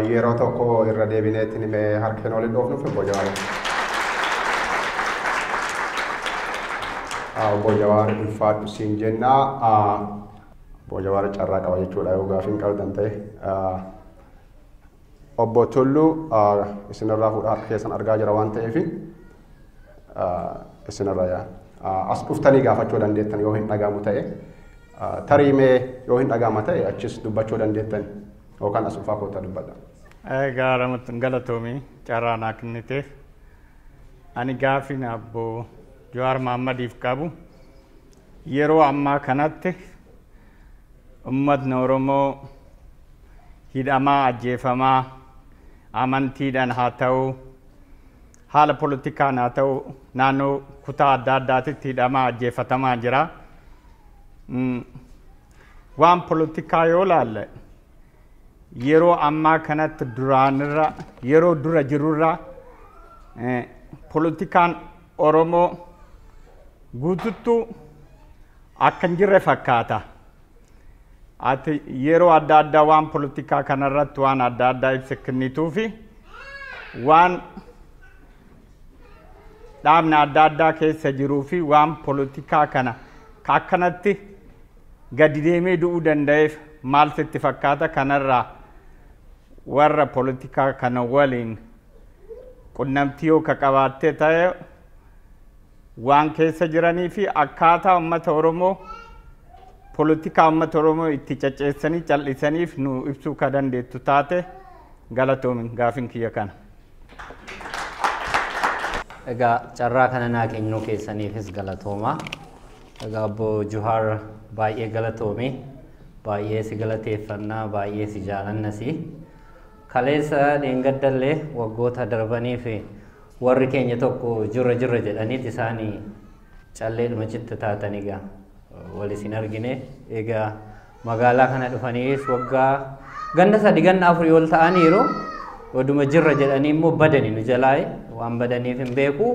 Yeroo tokko irra deebineetti nimee harkeen olii dhoofnuuf obbo Jawaar. Obbo Jawaar ulfaadhu siin jennaa. Obbo Jawaar carraa qaba jechuudha yoo gaafiin qabdan ta'e. Obbo Tulluu isinirraa fuudha harka keessan argaa jira waan ta'eef isinirra yaa. As dhuftanii gaafachuu dandeettan yoo hin dhagahamu ta'e. Tarimee yoo hin dhaga'ama ta'e achis dubbachuu dandeettan yookaan as dhufaa kootaa dubbadha. Gaaramatti galatoomii carraa naa kenniteef ani gaaffiin abbo Jawaar Mahaammadiif qabu yeroo ammaa kanatti uummatni Oromoo hidhamaa ajjeefamaa amantiidhaan haa ta'u haala poolitikaan haa ta'u naannoo kutaa adda addaatitti hidhamaa ajjeefatamaa jira. Waan poolitikaa yoo laalle yeroo ammaa kanatti duraanirra yeroo dura jirurra poolitikaan Oromoo guututtuu akka hin jirre fakkaata. Ati yeroo adda addaa waan poolitikaa kanarratti waan adda addaa ibsa kennituu fi waan dhaabni adda addaa keessa jiruu fi waan poolitikaa kana akkanatti gadi deemee du'uu danda'eef maal sitti fakkaata kanarraa warra poolitikaa kana waliin qunnamtii yoo qabaatte ta'e waan keessa jiranii fi akkaataa uummata Oromoo poolitikaa uummata Oromoo itti cacceessanii cal'isaniif nu ibsuu ka dandeettu taate galatoomin gaafin kiyya kana. Egaa carraa kana naa kennuu keessaniifis galatooma. Egaa obbo Jawaar baay'ee galatoome, baay'ee si galateeffannaa, baay'ee si jaalannasi. Kaleessa dheengaddallee waggoota darbanii fi warri keenya tokko jirra jedhaniit isaanii calleedhuma citta taatanii egaa wal isin argine. Egaa magaalaa kana dhufaniis waggaa ganna 3 ganna 4 ol ta'aniiru oduma jirra jedhanii immoo badani nu jalaaye waan badaniif hin beeku.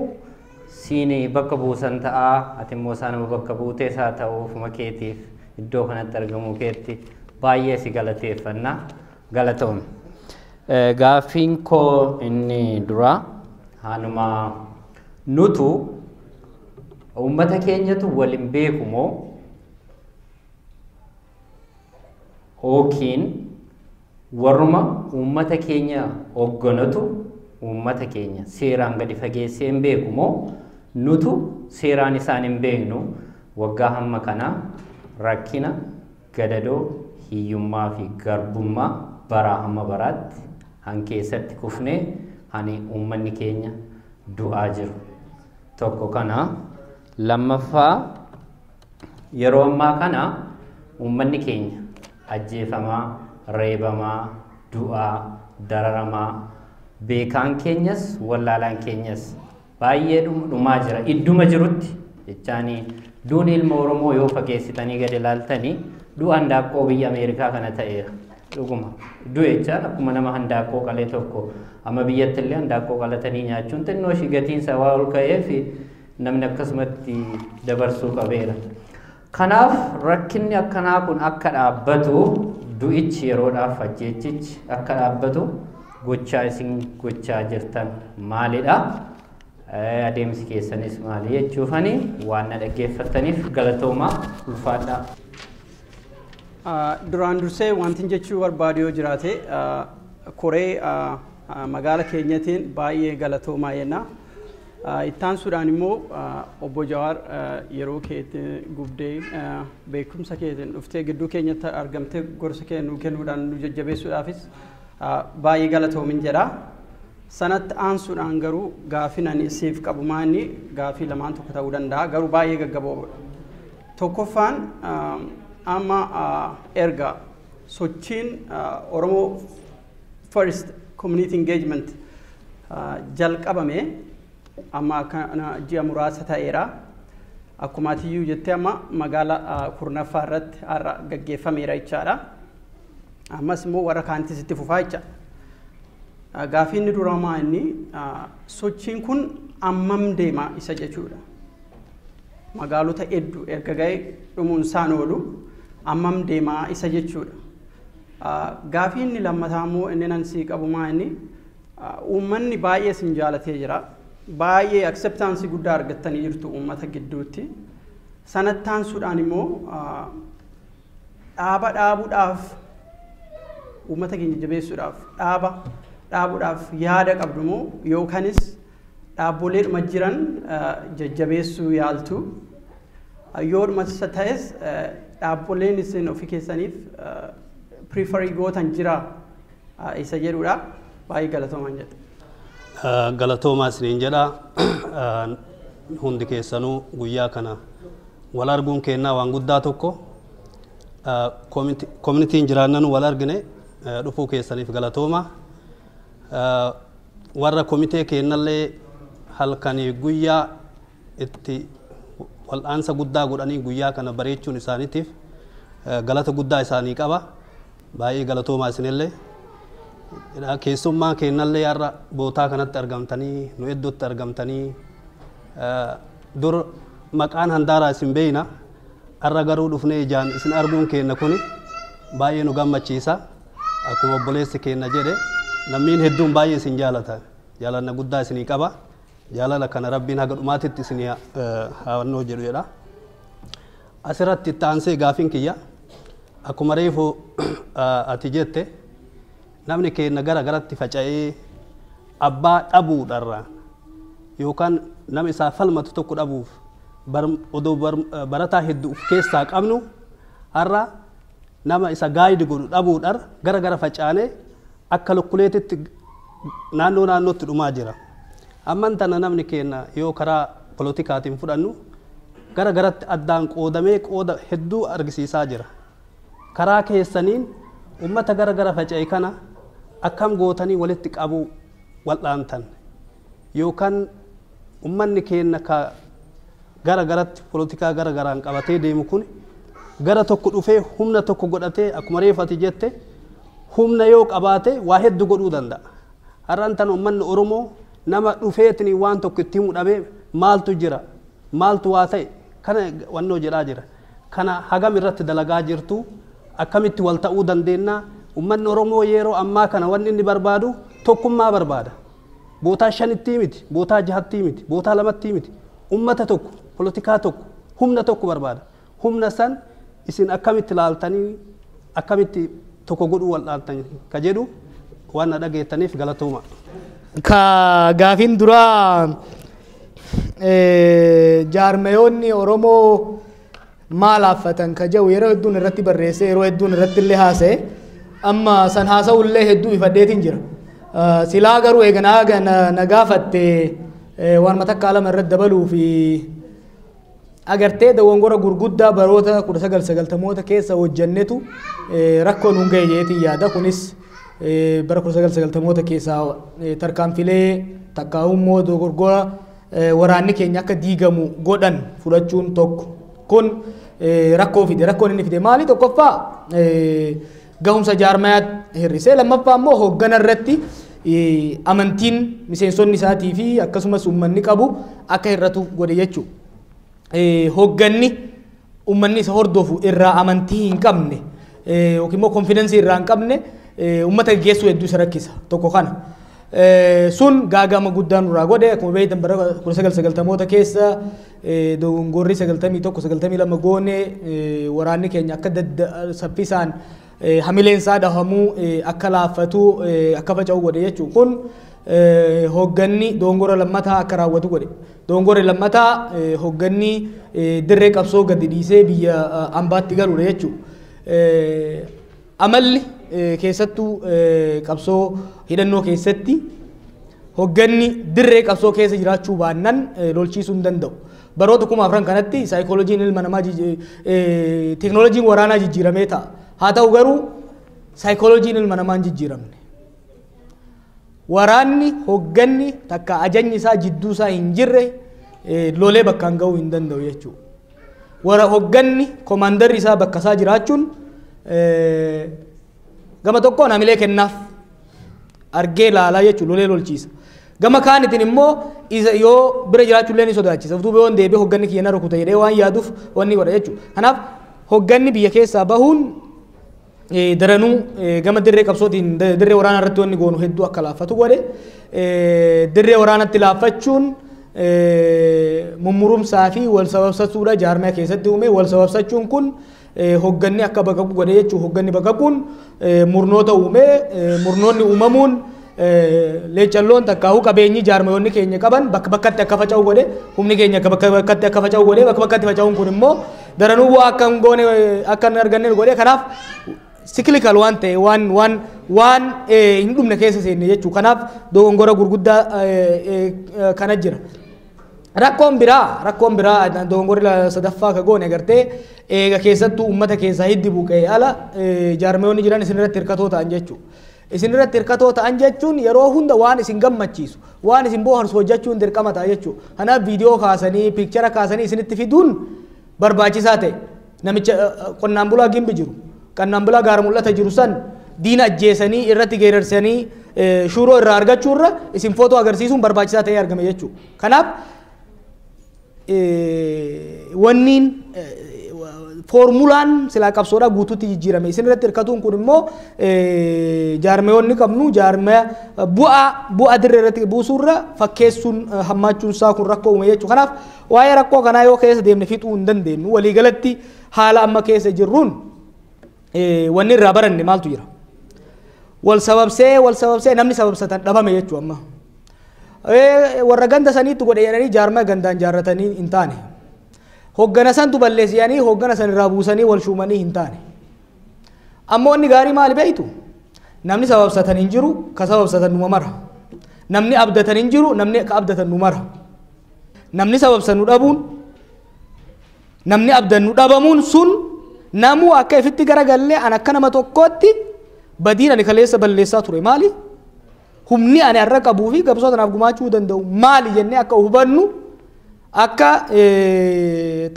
Siini bakka buusan ta'a ati immoo isaanuma bakka buutee isaa ta'uuf makeetiif iddoo kanatti argamuu keetti baay'ee si galateeffannaa galatoome. Gaaffiin koo inni dura hanuma nutu uummata keenyatu waliin beeku moo yookiin warruma uummata keenya hoogganatu uummata keenya seeraan gadi fageessee hin beeku moo nutu seeraan isaan hin beeknu waggaa hamma kana rakkina gadadoo hiyyummaa fi garbummaa baraa hamma baraatti han keessatti kufnee hani uummanni keenya du'aa jiru tokko kana. Lammaffaa yeroo ammaa kana uummanni keenya ajjeefamaa, reebamaa, du'aa, dararamaa, beekaan keenyas wallaalaan keenyas baay'ee dhumaa jira. Idduma jirutti jechaanii duun ilma Oromoo yoo fageessitanii gad ilaaltanii du'a handaaqqoo biyya Ameerikaa kana ta'eera. Dhuguma du'e jechaan akkuma nama handaaqqoo qalee tokko amma biyyatti illee handaaqqoo qalatanii nyaachuun xinnoo ishii gatiinsa waa ol ka'eef namni akkasumatti dabarsuu qabeera. Kanaaf rakkinni akkanaa kun akka dhaabbatu du'ichi yeroodhaaf ajjeechichi akka dhaabbatu gochaa isin gochaa jirtan maalidha? Adeemsi keessanis maali jechuufani waan na dhaggeeffattaniif galatoomaa ulfaadhaa. Duraan dursee wanti jechuu barbaadu yoo jiraate koree magaala keenyatiin baay'ee galatoomaa jenna. Ittaan suudhaan immoo obbo Jawaar yeroo keetiin gubdee beekumsa keetiin dhuftee gidduu keenyatti argamtee gorsa kennuudhaan nu jajjabeessuudhaafis baay'ee galatoomin jedha. Sanatti aansuudhaan garuu gaaffii ani siif qabu maanni gaaffii lamaan tokko ta'uu danda'a garuu baay'ee gaggabaabudha. Tokkoffaan amma erga sochiin Oromoo First Community Engagement jalqabame amma kana ji'a muraasa ta'eera. Akkuma atiyyuu jettee amma magaalaa kurnaffaa irratti har'a gaggeeffameera jechaadha. Ammas immoo warra kaantis itti fufaa jecha. Gaaffiin duramaa inni sochiin kun ammam deema isa jechuudha. Magaalota hedduu erga ga'ee dhumuun isaan oolu ammam deema isa jechuudha. Gaaffii inni lammataa immoo inni nan sii qabumaa inni uummanni baay'ee sin jaalatee jira. Baay'ee acceptance guddaa argattanii jirtu uummata gidduutti. Sanattaan suudhaan immoo dhaaba dhaabuudhaaf uummata keenya jabeessuudhaaf dhaabuudhaaf yaada qabdu moo yookaanis dhaabboleedhuma jiran jajjabeessuu yaaltu. yoo dhumasa ta'es dhaabboleen isin ofii keessaniif preferii gootan jira isa jedhudha baay'ee galatoomaan jedha. Galatoomaa isiniin jedha hundi keessanuu guyyaa kana wal arguun kennaa waan guddaa tokko communitiin jiraannan wal argine dhufuu keessaniif galatooma warra komitee kennallee halkanii guyyaa itti wal'aansa guddaa godhanii guyyaa kana bareechuun isaaniitiif galata guddaa isaanii qaba baay'ee galatoomaa isinillee keessummaa kennallee har'a bootaa kanatti argamtanii nu iddootti argamtanii dur maqaan handaaraa isin beeyna har'a garuu dhufnee ijaan isin arguun kenna kuni baay'ee nu gammachiisa akkuma obboleessi kenna jedhe namni hedduun baay'ee isin jaalata jaalanna guddaa isinii qaba jaalala kana rabbiin haga dhumaatitti isinii hawannoo jedhu jedha asirratti itti aansee gaafiin kiyya akkuma reefu ati jette namni kenna gara garatti faca'ee abbaa dhabuudharra yookaan nama isaa falmatu tokko dhabuuf odoo barataa hedduu of keessaa qabnu har'a nama isa gaayidi godhu dhabuudhar gara facaanee akka lukkuleetitti naannootti dhumaa jira. Amman tana namni kenna yoo karaa politikaatiin fudhannu garatti addaan qoodamee qooda hedduu argisiisaa jira. Karaa keessaniin ummata gara faca'e kana akkam gootanii walitti qabuu wal'aantan yookaan ummanni kenna ka garatti politikaa garaan qabatee deemu kun gara tokko dhufee humna tokko godhatee akkuma reefati jette humna yoo qabaate waa hedduu godhuu danda'a. Har'aan tan ummanni Oromoo nama dhufeetini waan tokko itti himu dhabee maaltu jira maaltu waa ta'e kana wannoo jedhaa jira. Kana hagam irratti dalagaa jirtu akkamitti wal ta'uu dandeenya ummanni Oromoo yeroo ammaa kana wanni inni barbaadu tokkummaa barbaada. Bootaa 5 miti bootaa 6 miti bootaa 2 miti ummata tokko politikaa tokko humna tokko barbaada. Humna san isin akkamitti laaltanii akkamitti tokko godhuu wal'aantanii ka jedhu waan dhageettaniif galatooma. Ka gaafin duraa jaarmayoonni Oromoo maal affatan ka jedhu yeroo hedduun irratti barreessee yeroo hedduun irratti illee haasa'e amma san haasa'ullee hedduu ifadheetiin jira. Silaa garuu eeganaa na gaafatte waan matakkaa lama irratti dabaluu fi agartee dawwangora gurguddaa baroota 1990moota keessa hojjannetu rakkoo nuun ga'e jeetiin yaada kunis bara 1990moota keessaa tarkaanfilee takkaa'ummoo dogorgora waraanni keenya akka diigamu godhan fudhachuun tokko kun rakkoo fide rakkoon inni fide maali tokkoffaa gahumsa jaarmayaat hirrisee lammaffaa immoo hoggana irratti amantiin miseensonni isaatii fi akkasumas uummanni qabu akka hirratu godhe jechuudha. Hogganni uummanni isa hordofu irraa amantii hin qabne yookiin immoo konfidensii irraa hin qabne uummata geessuu hedduu isa rakkisa tokko kana. Sun gaagama guddaan nurraa godhe akkuma beektan bara 1990moota keessa dogongorri 91-92 goone waraanni keenya akka saffisaan hamileen isaa dhahamuu akka laaffatu akka faca'u godhe jechuudha. Kun hogganni dogongora lammataa akka raawwatu godhe. Dogongorri lammataa hogganni dirree qabsoo gadi dhiisee biyya ambaatti galuudha jechuudha. Amalli keessattuu qabsoo hidhannoo keessatti hogganni dirree qabsoo keessa jiraachuu baannan lolchiisuu hin danda'u. Baroota 2004 kanatti saayikooloojiin ilma namaa teeknooloojiin waraanaa jijjiiramee ta'a. Haa ta'u garuu saayikooloojiin ilma namaa hin jijjiiramne. Waraanni hogganni takka ajajni isaa jidduu isaa hin jirre lolee bakkaan ga'uu hin danda'u jechuudha. Wara hogganni koomaandarri isaa bakka isaa jiraachuun gama tokkoon hamilee kennaaf argee laalaa jechuudha lolee lolchiisa. Gama kaanitiin immoo yoo bira jiraachuu illee ni sodaachisa. Utuu beeyoon deebi'ee hogganni kiyya na rukuta jedhee waan yaaduuf wanni godha jechuudha. Kanaaf hogganni biyya keessaa bahuun daranuu gama dirree qabsootiin dirree waraanaa irratti wanni goonu hedduu akka laaffatu godhe. Dirree waraanatti laaffachuun mummurumsaa fi wal sababsachuudha jaarmaya keessatti uume. Wal sababsachuun kun hogganni akka baqaqu godhe jechuudha. Hogganni baqaquun murnoota uume. Murnoonni uumamuun leecalloon takkaa'uu qabeenyi jaarmayoonni keenya qaban bakka bakkatti akka faca'u godhe humni keenya bakka bakkatti akka faca'u godhe bakka bakkatti faca'uun kun immoo daranuu waa akka hin goone akka hin arganne godhe kanaaf cyclical waan ta'e waan hin dhumne keessa seenne jechuudha kanaaf dogongora gurguddaa kana jira. Rakkoon biraa dogongorri sadaffaa ka goone agartee eega keessattuu uummata keessaa hiddi buqee ala jaarmayoonni jiran isin irratti hirkatoo ta'an jechuudha. Isin irratti hirkatoo ta'an jechuun yeroo hunda waan isin gammachiisu waan isin bohaarsu hojjechuun dirqama ta'a jechuudha. Kanaaf viidiyoo kaasanii piikchara kaasanii isinitti fiduun barbaachisaa ta'e namicha qonnaan bulaa gimbi jiru qonnaan bulaa gaara mul'ata jiru san diina ajjeesanii irratti geerarsanii shuuroo irraa argachuurra isin footoo agarsiisuun barbaachisaa ta'ee argame jechuudha. Kanaaf wanniin formulaan silaa qabsoodhaa guutuutti jijjiirame isin irratti hirkatuun kun immoo jaarmayoonni qabnu jaarmaya bu'aa dirree irratti buusuurra fakkeessuun hammaachuun isaa kun rakkoo uume jechuudha. Kanaaf waa'ee rakkoo kanaa yoo keessa deemne fixuu hin dandeenyu waliigalatti haala amma keessa jirruun wanni irraa baranne maaltu jira wal sababsee namni sababsatan dhabame jechuudha. Amma warra ganda saniitti godhe jedhanii jaarmaya gandaan jaarratanii hin taane. Hoggana santu balleessanii hoggana san irraa buusanii wal shuumanii hin taane. Ammoo inni gaarii maali beektu? Namni sababsatan hin jiru ka sababsatan numa mara. Namni abdatan hin jiru namni ka abdatan nu mara. Namni sababsan nu dhabuun namni abdan nu dhabamuun sun namuu akka ifitti garagallee an akka nama tokkootti badiin ani kaleessa balleessaa ture maali? Humni ani har'a qabuu fi qabsoota naaf gumaachuu danda'u maali jennee akka hubannu akka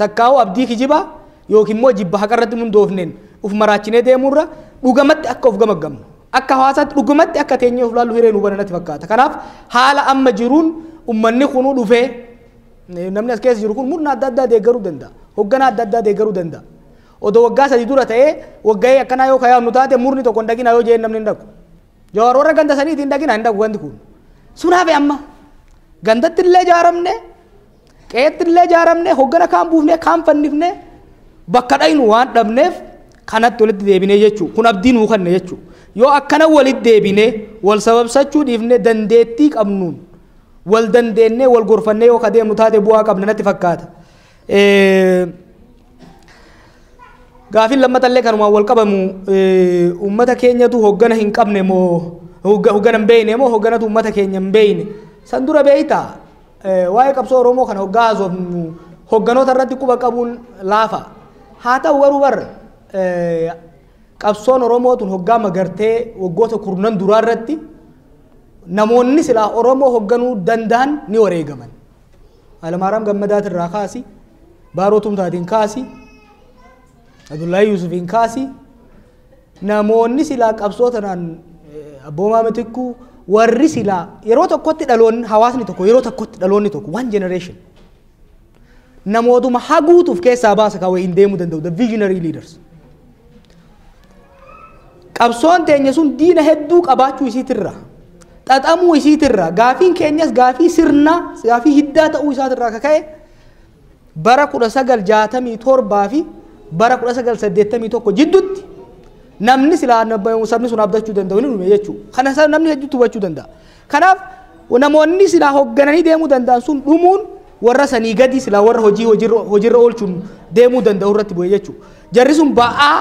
takkaa'u abdii kijiba yookiin immoo jibba haqarratti mundoofneen uf maraachinee deemurra dhugamatti akka of gamaggamnu akka hawaasaatti dhugamatti akka teenyee of laallu hireen hubanna natti fakkaata. Kanaaf haala amma jiruun ummanni kunuu dhufee namni as keessa jiru kun murna adda addaa deeggaruu danda'a hoggana adda addaa deeggaruu danda'a. Odoo waggaa sadii dura ta'ee waggaa akkanaa yoo kayaannu taate murni tokko hin dhaqina yoo jeen namni hin dhaqu. Jawaar warra ganda saniitiin hin dhaqina hin dhaqu wanti kun. Sunaafi amma gandatti illee ijaaramne qeetti illee ijaaramne hoggana kaan buufnee kaan fannifne bakka dhaynu waan dhabneef kanatti walitti deebinee jechuudha. Kun abdii nuu kanne jechuudha. Yoo akkana walitti deebinee wal sababsachuu dhiifnee dandeettii qabnuun wal dandeennee wal gorfannee yoo kadeemnu taate bu'aa qabna natti fakkaata. Gaafin lammatallee kanumaan wal qabamu uummata keenyatu hoggana hin qabne moo hoggana hin beeyne moo hogganatu uummata keenya hin beeyne san dura beeytaa waa'ee qabsoo Oromoo kana hoggaa haasofnu hogganoota irratti quba qabuun laafa haa ta'u garuu barra qabsoon Oromoo tun hoggaa magartee waggoota kurnan duraa irratti namoonni silaa Oromoo hogganuu danda'an ni wareegaman. Alamaaraam Gammadaatiin irraa kaasi Baaroo Tumtaatiin kaasi Abdullahi Yusufiin kaasi namoonni silaa qabsoo tanaan abboomaa mitikku warri silaa yeroo tokkotti dhaloonni hawaasni tokko yeroo tokkotti dhaloonni tokko one generation namootuma haguutuuf keessaa baasa kaawee hin deemuu danda'u the visionary leaders. Qabsoon teenya sun diina hedduu qabaachuu isiitirra xaxamuu isiitirra gaafiin keenyas gaafii sirnaa gaafii hiddaa ta'uu isaatirraa kaka'e bara 1967 fi bara 1981 jidduutti namni silaa sabni sun abdachuu danda'u ni dhume jechuudha. Kana namni hedduutu hubachuu danda'a. Kanaaf namoonni silaa hoggananii deemuu danda'an sun dhumuun warra sanii gadi silaa warra hojiirra oolchuun deemuu danda'u irratti bu'e jechuudha. Jarri sun ba'aa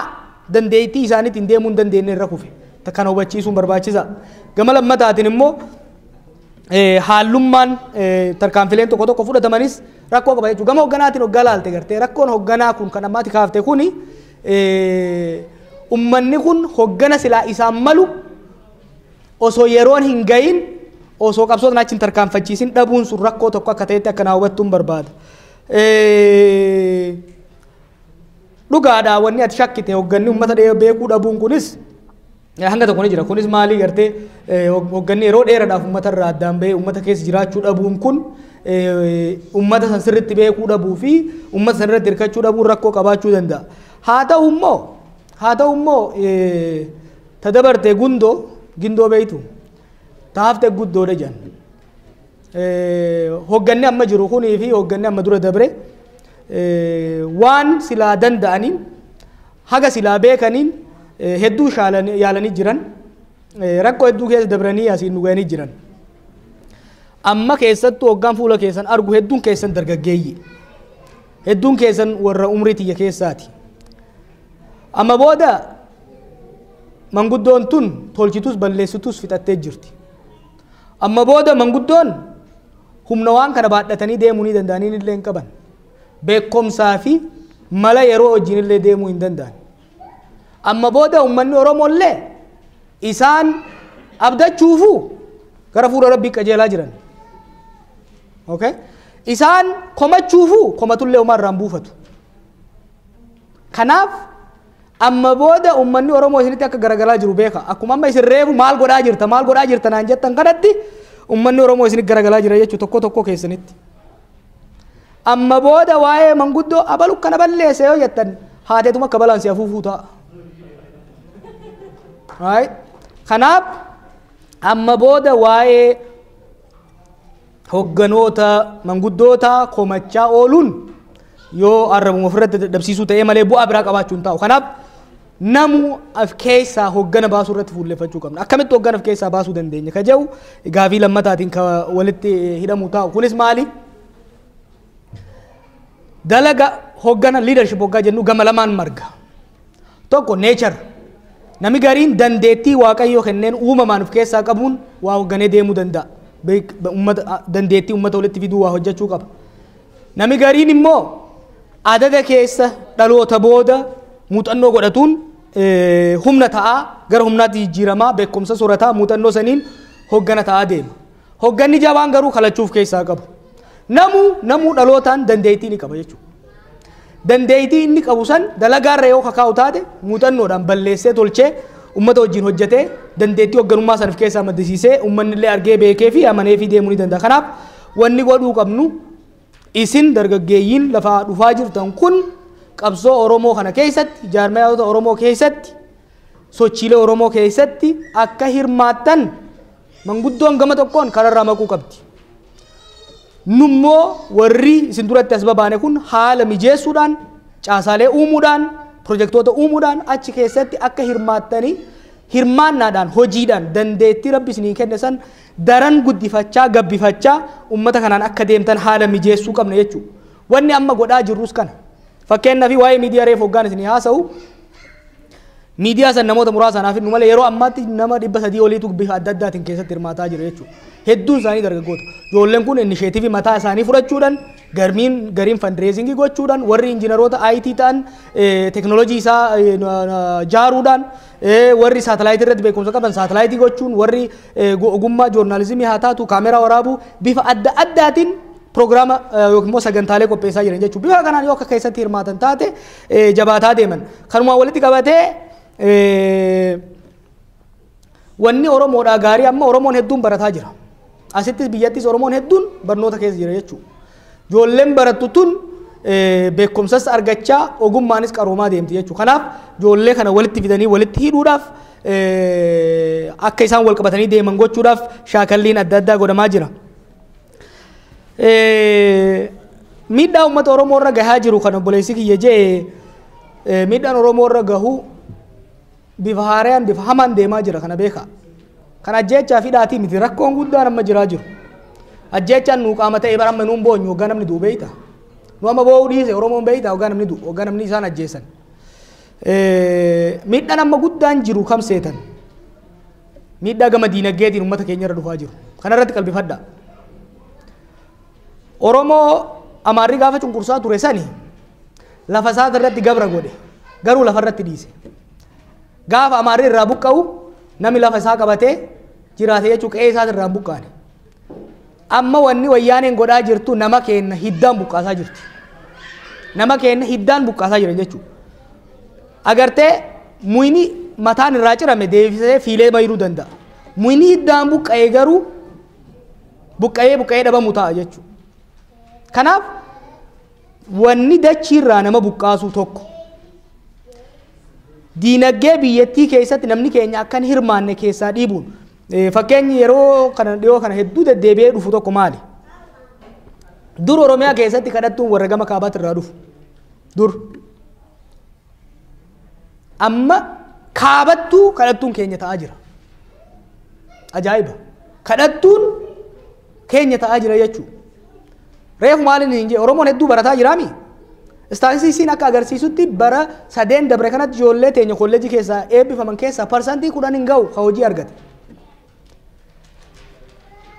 dandeettii isaaniitiin deemuu hin dandeenye irra kufe. Kana hubachiisuun barbaachisa. Gama lammataatiin immoo haallummaan tarkaanfileen tokko tokko fudhatamanis rakkoo qaba jechuudha. Gama hogganaatiin hoggaa laalte gartee rakkoon hogganaa kun kan ammaatti kaafte kuni ummanni kun hoggana silaa isaan malu osoo yeroon hin gayin osoo qabsoota achiin tarkaanfachiisin dhabuun sun rakkoo tokko akka ta'etti akka naa hubattuun barbaada. Dhugaadhaa wanni ati shakkite hogganni uummata beekuu dhabuun kunis hanga tokko ni jira. Kunis maalii gartee hogganni yeroo dheeraadhaaf uummata irraa addaan bahee uummata keessa jiraachuu dhabuun kun uummata san sirriitti beekuu dhabuu fi uummata san irratti hirkachuu dhabuun rakkoo qabaachuu danda'a. Haa ta'u immoo tadabarte gindoo beeytu taafte guddoodha jedhan. Hogganni amma jiru kunii fi hogganni amma dura dabre waan silaa danda'aniin haga silaa beekaniin hedduu yaalanii jiran rakkoo hedduu keessa dabranii asiin dhuganii jiran. Amma keessattuu hoggaan fuula keessan argu hedduun keessan dargaggeeyyi. Hedduun keessan warra umrii tiyya keessaati. Amma booda manguddoon tun tolchitus balleessitus fixattee jirti. Amma booda manguddoon humna waan kana baadhatanii deemuu ni danda'anii illee hin qaban. Beekumsaa fi mala yeroo wajjin illee deemuu hin danda'an. Amma booda uummanni Oromoo illee isaan abdachuufu gara fuula Rabbii qajeelaa jiran. Okay? Isaan komachuufu komatullee uumaa irraan buufatu. Kanaaf amma booda uummanni Oromoo isinitti akka garagalaa jiru beeka. Akkuma amma isin reefu maal godhaa jirta naan jettan kanatti uummanni Oromoo isinitti garagalaa jira jechuudha tokko tokko keessanitti. Amma booda waa'ee manguddoo abalu kana balleesse yoo jettan haateetuma akka balaan si afuufuu ta'a. Kanaaf amma booda waa'ee hogganoota manguddoota komachaa ooluun yoo arrabuma ofirratti dadhabsiisuu ta'ee malee bu'aa biraa qabaachuu hin taa'u. Kanaaf namu af keessaa hoggana baasuu irratti fuulleffachuu qabna. Akkamitti hoggana af keessaa baasuu dandeenya ka jedhu gaafii lammataatiin ka walitti hidhamu taa'u. Kunis maali? Dalaga hoggana leadership hoggaa jennu gama lamaan marga. Tokko nature. Nami gariin dandeettii waaqayyoo kenneen uumamaan of keessaa qabuun waa hogganee deemuu danda'a. Dandeettii uummata walitti fiduu waa hojjechuu qaba. Nami gariin immoo adada keessa dhaloota booda muuxannoo godhatuun humna ta'aa gara humnaatti jijjiiramaa beekumsa soorataa muuxannoo saniin hoggana ta'aa deema. Hogganni jabaan garuu kalachuuf keessaa qabu. Namuu dhalootaan dandeettii ni qaba jechuudha. Dandeettii inni qabu san dalagaarra yoo kakaa'u taate muuxannoodhaan balleessee tolchee uummata wajjin hojjetee dandeettii hoogganummaa sanaaf keessaa maddisiisee uummanni illee argee beekee fi amanee fi deemuu ni danda'a. Kanaaf wanni godhuu qabnu isin dargaggeeyyiin lafaa dhufaa jirtan kun qabsoo Oromoo kana keessatti jaarmayoota Oromoo keessatti sochiilee Oromoo keessatti akka hirmaattan manguddoon gama tokkoon kararraa maquu qabdi. Nummoo warri isin duratti as babaane kun haala mijeessuudhaan caasaalee uumuudhaan projektoota uumuudhaan achi keessatti akka hirmaattanii hirmaannaadhaan hojiidhaan dandeettii Rabbi isinii kenne san daran guddifachaa gabbifachaa uummata kanaan akka deemtan haala mijeessuu qabna jechuudha. Wanni amma godhaa jirrus kana. Fakkeenyaaf waa'ee miidiyaa reef hoggaan isinii haasa'u miidiyaa san namoota muraasanaaf nu malee yeroo ammaatti nama 300 oliitu bifa adda addaatiin keessatti hirmaataa jira jechuudha. Hedduun isaanii dargaggoota. Ijoolleen kun initiatiivii mataa isaanii fudhachuudhaan gariin fundraisingii gochuudhaan warri injiinaroota IT ta'an teknoolojii isaa jaaruudhaan warri saatalaayitii irratti beekumsa qaban saatalaayitii gochuun warri ogummaa joornaalizimii haa taatu kaameraa waraabuu bifa adda addaatiin Programa yookiin immoo sagantaalee qopheessaa jiran jechuudha. Bifa kanaan yoo akka keessatti hirmaatan taate jabaataa deeman. Kanumaan walitti qabatee wanni Oromoodhaa gaarii amma Oromoon hedduun barataa jira. Asittis biyyattis Oromoon hedduun barnoota keessa jira jechuudha. Ijoolleen barattu tun beekumsas argachaa ogummaanis qaroomaa deemti jechuudha. Kanaaf ijoollee kana walitti fidanii walitti hidhuudhaaf akka isaan wal qabatanii deeman gochuudhaaf shaakalliin adda addaa godhamaa jira. Miidhaa uummata Oromoo irra gahaa jiru kan obboleessi kiyya jee miidhaan Oromoo irra gahu bifa haaraan bifa hamaan deemaa jira kana beeka. Kan ajjeechaa fi dhaatii miti rakkoon guddaan amma jiraa jiru. Ajjeechaan nuu qaama ta'e bara amma nuun boonyu hoggaa namni du'u beeyta. Nu amma boo'uu dhiise Oromoon beeyta hoggaa namni du'u hoggaa namni isaan ajjeessan. Miidhaan amma guddaan jiru kam seetan. Miidhaa gama diinagdeetiin uummata keenya irra dhufaa jiru. Kana irratti qalbifadhaa. Oromoo Amaarri gaafa cunqursaa ture sani lafa isaa irratti gabra godhe garuu lafa irratti dhiise. Gaafa Amaarri irraa buqqa'u nami lafa isaa qabatee jiraate jechuun qe'ee isaa irraa buqqaane. Amma wanni wayyaaneen godhaa jirtu nama keenya hiddaan buqqaasaa jirti. Nama keenya hiddaan buqqaasaa jiran jechuudha. Agartee muyni mataan irraa cirame deebisee fiilee mayiruu danda'a. Muyni hiddaan buqqa'ee garuu buqqa'ee dhabamu ta'a jechuudha. Kanaaf wanni dachii irraa nama buqqaasu tokko diinagdee biyyattii keessatti namni keenya akka hin hirmaanne keessaa dhiibuun fakkeenyi yeroo kana dhiyoo kana hedduu deddeebi'ee dhufu tokko maali? Dur Oromiyaa keessatti kadhattuun warra gama kaabaatti irraa dhufu. Dur amma kaabattuu kadhattuun keenya ta'aa jira. ajaa'iba kadhattuun keenya ta'aa jira jechuudha reefu maaliin hin jee oromoon hedduu barataa jiraami istaatisiisiin akka agarsiisutti bara 3 dabre kanatti ijoollee teenya kolleejii keessaa eebbifaman keessaa parsantii 10 hin ga'u ka hojii argate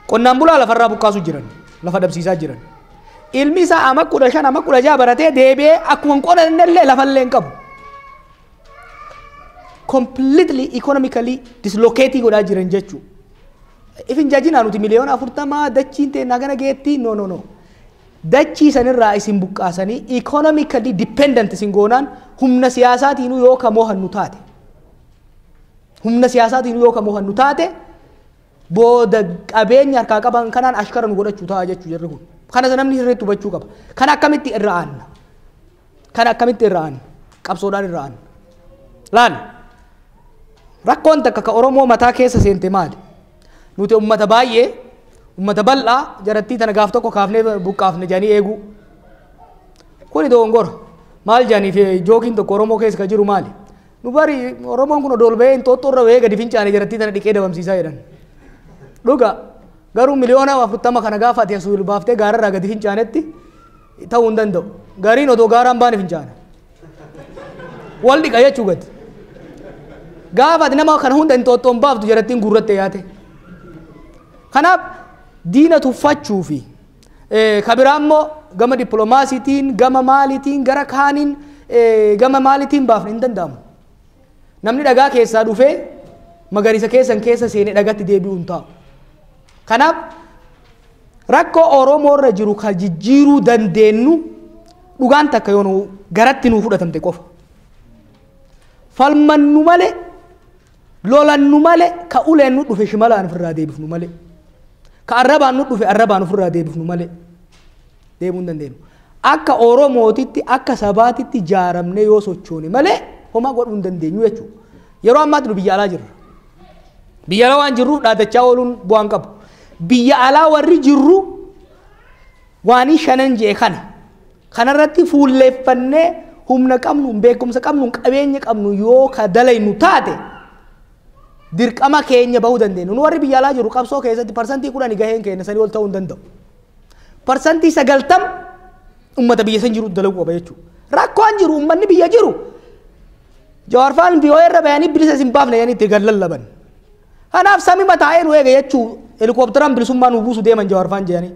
qonnaan bulaa lafarraa buqqaasu jiran lafa dhabsiisaa jiran ilmi isaa ama 15 ama 16 baratee deebi'ee akkuma qonnannellee lafallee hin qabu completely economically dislocated godhaa jiran jechuudha ifin jajinaa nuti miliyoona 40 dachiin ta'e nagana geetti no dachii sanirraa isin buqqaasanii economically dependent isin goonaan humna siyaasaatiin yoo ka mohannu taate humna siyaasaatiin yoo ka mohannu taate booda qabeenya harkaa qaban kanaan ashkara nu godhachuu ta'a jechuu jirri kun kana namni sirriitti hubachuu qaba kana akkamitti irra aanna qabsoodhaan irra aanna laal rakkoon takka ka oromoo mataa keessa seente maali nuti ummata baay'ee ummata bal'aa jarattii tana gaaf tokko kaafnee buqqaafne jedhanii eegu kuni dogongora maal jedhaniif jookiin tokko oromoo keessa ka jiru maali nu bari oromoon kun odolbee inxooxxoo irra wayee gadi fincaane jarattii tana dhiqee dabamsiisaa jedhan dhuga garuu miliyoona 40 kana gaafa ati asuu baaftee gaararraa gadi fincaanetti ta'uu hin danda'u gariin odoo gaaraan baane fincaana wal dhiqa jechuu gadi gaafa ati nama kana hunda inxooxxoon baaftu jarattiin gurratte yaate kanaaf diina tuffachuu fi kabiraa immoo gama dippiloomaasiitiin gama maaliitiin gara kaaniin gama maaliitiin baafne hin danda'amu namni dhagaa keessaa dhufee magariisa keessan keessa seenee dhagatti deebi'uu hin taa'u kanaaf rakkoo oromoo irra jiru ka jijjiiruu dandeenyu dhugaan takka yoo garatti nuu fudhatamte qofa falmannu malee lolannu malee ka uleen nu dhufe shimalaan ofirraa deebifnu malee ka arrabaan nu dhufe arrabaan ofirraa deebifnu malee deebuu hin dandeenyu akka oromootitti akka sabaatitti jaaramne yoo sochoone malee homaa godhuu hin dandeenyu jechuudha yeroo ammaatti nu biyya alaa jirra biyya alaa waan jirruuf dhaadachaa ooluun bu'aan qabu biyya alaa warri jirru waanii shanan jee kanarratti fuulleeffannee humna qabnu beekumsa qabnu qabeenya qabnu yoo ka dalaynu taate dirqama keenya bahuu dandeenya nu warri biyya alaa jiru qabsoo keessatti parsantii 10 gaheen keenya sanii ol ta'uu hin danda'u parsantii 90 ummata biyya san jiru dalaguu qaba jechuudha rakkoon jiru ummanni biyya jiru jawaarfaan biyoo irra bayanii bilisa isin baafne yani itti gallallaban kanaaf samii mataa'ee nu eega jechuu helikoophteraan bilisummaa nu buusu deeman jawaarfaan jedhanii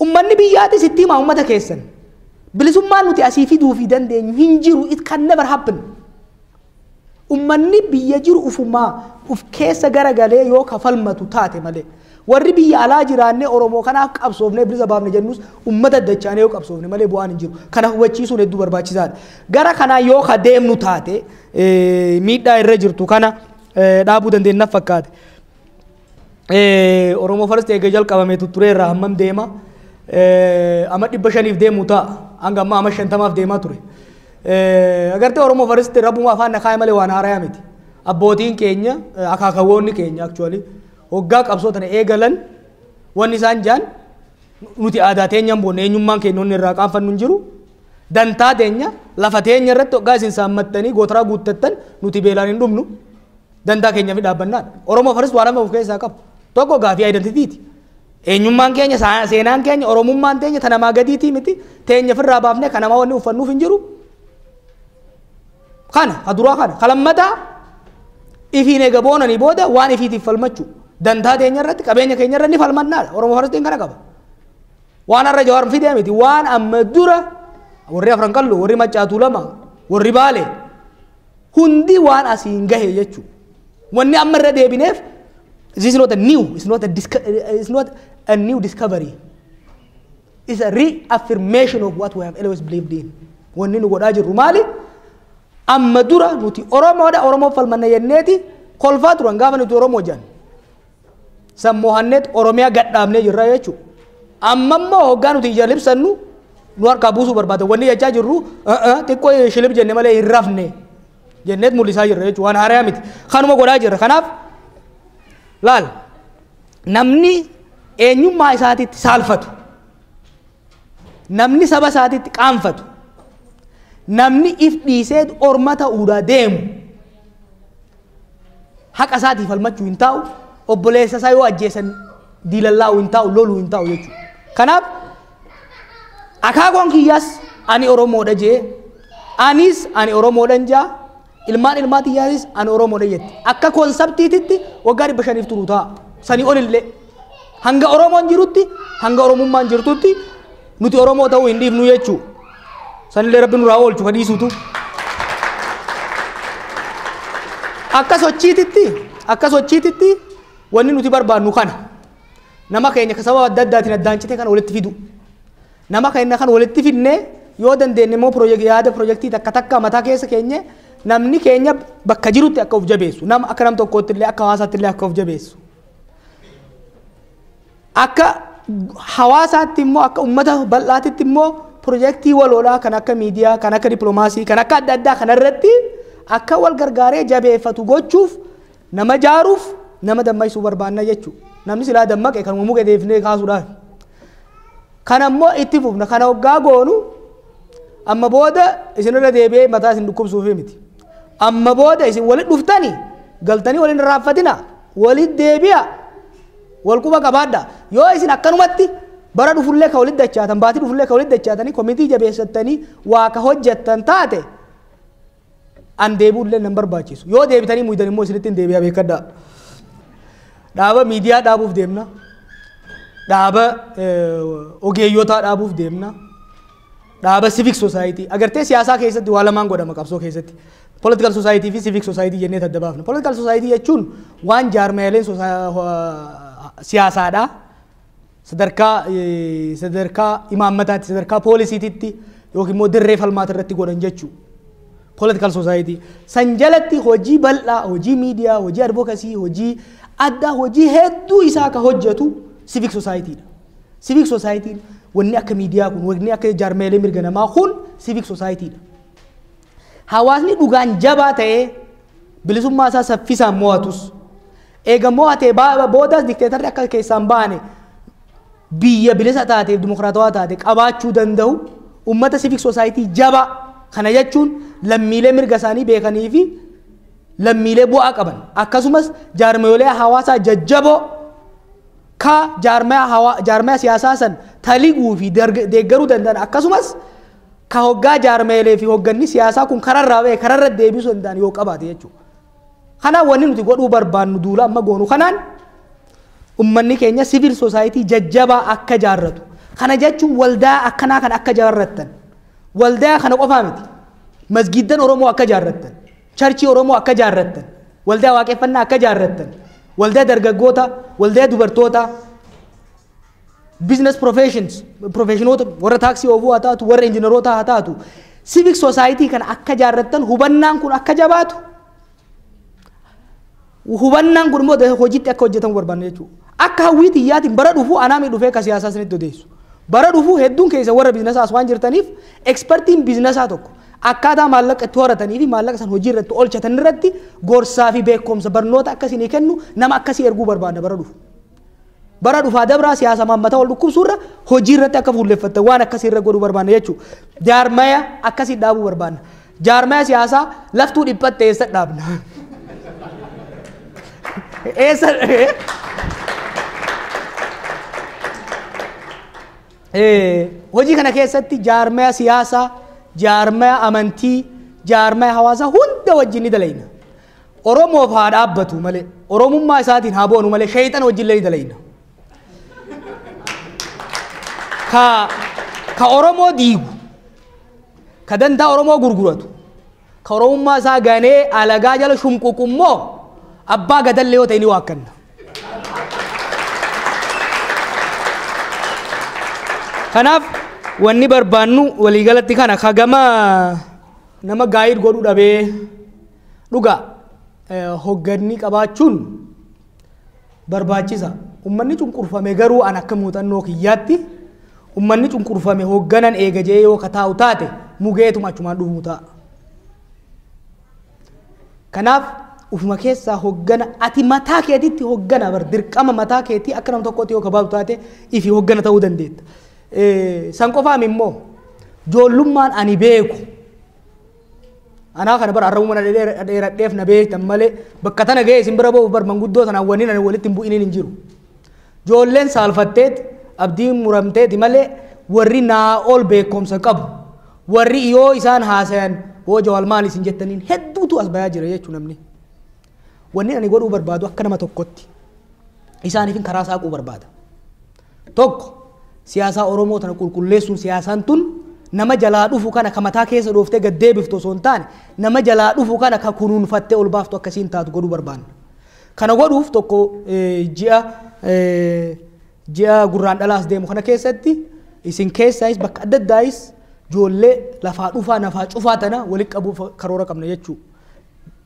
ummanni biyyaati sitti himaa ummata keessan bilisummaan nuti asii fiduu fi dandeenyu hin jiru it can never happen ummanni biyya jiru ufumaa uf keessa garagalee yoo kafalmatu taate malee warri biyya alaa jiraanne oromoo kanaaf qabsoofne bilisa baafne jennus ummata dachaane yoo qabsoofne malee bu'aan hin jiru kana hubachiisuun hedduu barbaachisaadha gara kanaa yoo ka deemnu taate miidhaa irra jirtu kana dhaabuu dandeenyaaf fakkaate oromoo farsi eegee jalqabame tutturee irraa hammam deema ama 500 deemu ta'a hanga amma ama 50 deemaa ture agartee oromoo farsi rabbuma afaan nakaa malee waan haaraa miti abbootiin keenya akaakawoonni keenya actually hoggaa qabsoo tana eegalan wanni isaan jaan nuti aadaa teenya boonne eenyummaan keenya onni irraa qaanfannu hin jiru dantaa teenya lafa teenya irratti hoggaa isin saammattanii gootaraa guuttattan nuti beelaan hin dhumnu dantaa keenya fi dhaabbannaan oromoo farsi waan amma of keessaa qabu tokko gaafii identitiiti eenyummaan keenya seenaan keenya oromummaan teenya tanamaa gadiitii miti teenya firraa baafne kanamaa wanni uffannuuf hin jiru kana haduraa kana kalammataa ifiin eega boonanii booda waan ifiitiif falmachuu dantaa teenya irratti qabeenya keenya irratti falmannaadha oromoo farstiin kana qaba waan har'a jawaar fidee miti waan amma dura warri afran qallu warri maccaatuu lama warri baale hundi waan asiin gahe jechuu wanni amma irra deebineef this is not a new it's not a new discovery it's a reaffirmation of what we have always believed in wanni nu godhaa jirru maali amma dura nuti oromoodha oromoo falmanna yenneeti kolfaa turan gaafa nuti oromoo jaan sammohannet oromiyaa gadhaabnee jirra jechuu amma immoo hoggaa nuti ija libsannu nu harkaa buusuu barbaada wanni jechaa jirru xiqqoo shilib jenne malee hin rafne jenneet mul'isaa jirra jechuu waan haaraa miti kanuma godhaa jirra kanaaf laal namni eenyummaa isaatiitti saalfatu namni saba isaatiitti qaanfatu namni if dhiisee orma ta'uudha deemu haqa isaatiif falmachuu hin taa'u obboleessa isaa yoo ajjeesan diilallaa'u hin taa'u loluu hin taa'u jechuudha. Kanaaf akaakoon kiyyaas ani Oromoodha jee anis ani Oromoodhan jaa ilmaan ilmaatiyyaanis ani Oromoodha jetti akka konseptiititti waggaa 500 turuu ta'a sanii olillee hanga Oromoon jirutti hanga Oromummaan jirtutti nuti Oromoo ta'uu hin dhiifnu jechuudha. Sanillee Rabbi nurraa oolchu hadiisuutu. Akka sochiititti wanni nuti barbaannu kana nama keenya ka sababa adda addaatiin addaan cite kana walitti fidu. Nama keenya kana walitti fidnee yoo dandeenye immoo yaada piroojeektii takka mataa keessa keenye namni keenya bakka jirutti akka of jabeessu nama akka nam tokkootti illee akka hawaasaatti illee akka of jabeessu. Akka hawaasaatti immoo akka uummata bal'aatitti immoo piroojeektii waloodhaa kan akka miidiyaa kan akka dippiloomaasii kan akka adda addaa kanarratti akka wal gargaaree jabeeffatu gochuuf nama jaaruuf nama dammaqsuu barbaanna jechuudha. Namni silaa dammaqe kan muka deefnee kaasuudhaaf. Kan ammoo itti fufna kana waggaa goonu amma booda isinirra deebi'ee mataa isin dhukkubsuuf miti. Amma booda isin walitti dhuftanii galtanii waliin raaffatina walitti deebi'a wal quba qabaadha. Yoo isin akkanumatti bara dhufullee ka walitti dachaatan baatii dhufullee ka walitti dachaatanii komitii jabeessatanii waa ka hojjettan taate an deebi'ullee nan barbaachisu. Yoo deebitanii muydan immoo isinitti hin deebi'a beekadha. Dhaaba miidiyaa dhaabuuf deemna. Dhaaba ogeeyyotaa dhaabuuf deemna. Dhaaba civic society agartee siyaasaa keessatti waa lamaan godhama qabsoo keessatti. Political society fi civic society jennee adda baafna. Political society jechuun waan jaarmeeleen siyaasaadha. Sadarkaa imaammataatti sadarkaa poolisiititti yookiin immoo dirree falmaata irratti godhan jechuudha. Political society san jalatti hojii bal'aa hojii miidiyaa hojii advocacy hojii adda hojii hedduu isaa ka hojjetu civic society dha. Civic society wanni akka miidiyaa kun wanni akka jaarmeelee mirga namaa kun civic society dha. Hawaasni dhugaan jabaa ta'ee bilisummaa isaa saffisaan mo'atus eega mo'atee boodas dikteetarri akka keessaan baane biyya bilisa taateef dimokiraatawaa taate qabaachuu danda'u ummata civic society jabaa kana jechuun lammiilee mirga isaanii beekanii fi lammiilee bu'aa qaban akkasumas jaarmeelee hawaasaa jajjaboo ka jaarmaya siyaasaa san taliguu fi deeggaruu danda'an akkasumas ka hoggaa jaarmeelee fi hogganni siyaasaa kun kararraa ba'e kararra deebisuu danda'an yoo qabaate jechuudha. Kanaan wanni nuti godhuu barbaannu duula amma goonu kanaan ummanni keenya civil society jajjabaa akka jaarratu. Kana jechuun waldaa akkanaa kan akka jaarrattan. Waldaa kana qofaa miti. Masgiddan Oromoo akka jaarrattan. Charchii Oromoo akka jaarrattan. Waldaa waaqeffannaa akka jaarrattan. Waldaa dargaggoota, waldaa dubartoota, business professionoota warra taaksii oofuu haa taatu, warra injiinaroota haa taatu, civic society kana akka jaarrattan hubannaan kun akka jabaatu. Hubannaan kun immoo hojiitti akka hojjetamu barbaanna jechuudha. Akka hawwii xiyyaatiin bara dhufuu anaami dhufee ka siyaasaa isinitti odeessu. Bara dhufuu hedduun keessa warra biizinasaas waan jirtaniif ekspertiin biizinasaa tokko akkaataa maallaqa itti horatanii fi maallaqa san hojii irratti oolchatan irratti gorsaa fi beekumsa barnoota akkasii kennu nama akkasii erguu barbaada bara dhufu. Bara dhufaa dabraa siyaasa maammataa wal dhukkubsuurra hojii irratti akka fuulleeffattan waan akkasii irra godhuu barbaanna jechuudha. Jaarmaya akkasii dhaabuu barbaanna. Jaarmaya siyaasaa laftuu dhiphatte eessa dhaabna? Eessa hojii kana keessatti jaarmaya siyaasaa, jaarmaya amantii, jaarmaya hawaasaa hunda wajjin ni dalayna. Oromoof haa dhaabbatu malee, Oromummaa isaatiin haa boonu malee sheexana wajjin illee ni dalayna. Ka Oromoo diigu, ka dantaa Oromoo gurguratu, ka Oromummaa isaa ganee alagaa jala shumquqummoo abbaa gadallee yoo ta'e ni waakkanna. Kanaaf wanni barbaannu waliigalatti kana kagama nama gaayid godhuu dhabee dhugaa hogganni qabaachuun barbaachisa. Ummanni cunqurfame garuu an akka muuxannoo kiyyaatti ummanni cunqurfame hogganan eega jee yoo kataa'u taate mugeetuma achumaan dhufu ta'a. Kanaaf ufuma keessaa hoggana ati mataa keetitti hoggana bar dirqama mataa keetii akka nama tokkotti yoo kabaatu taate ifi hoggana ta'uu dandeetta. San qofaam immoo joollummaan ani beeku Anaa kana bara arrabuma na dheeradheef na beektan malee bakka tana ga'ee isin bira ba'uuf bar manguddoo tanaan wanni na walitti hin bu'iniin hin jiru. Ijoolleen saalfatteet abdiin muramteeti malee warri naa ol beekumsa qabu warri yoo isaan haasayan booja wal maal isin jettaniin hedduutu as bayaa jira jechuu namni. Wanni ani godhuu barbaadu akka nama tokkotti isaaniifin karaa saaquu barbaada. Tokko siyaasaa Oromoo tana qulqulleessuun siyaasaan tun nama jalaa dhufu kana ka mataa keessa dhooftee gad deebiftu osoo hin taane nama jalaa dhufu kana ka kunuunfattee ol baaftu akkasiin taatu godhuu barbaanna. Kana godhuuf tokko ji'a gurraan dhalaas deemu kana keessatti isin keessaayis bakka adda addaayis ijoollee lafaa dhufaa nafaa cufaa tana walitti qabuuf karoora qabna jechuu.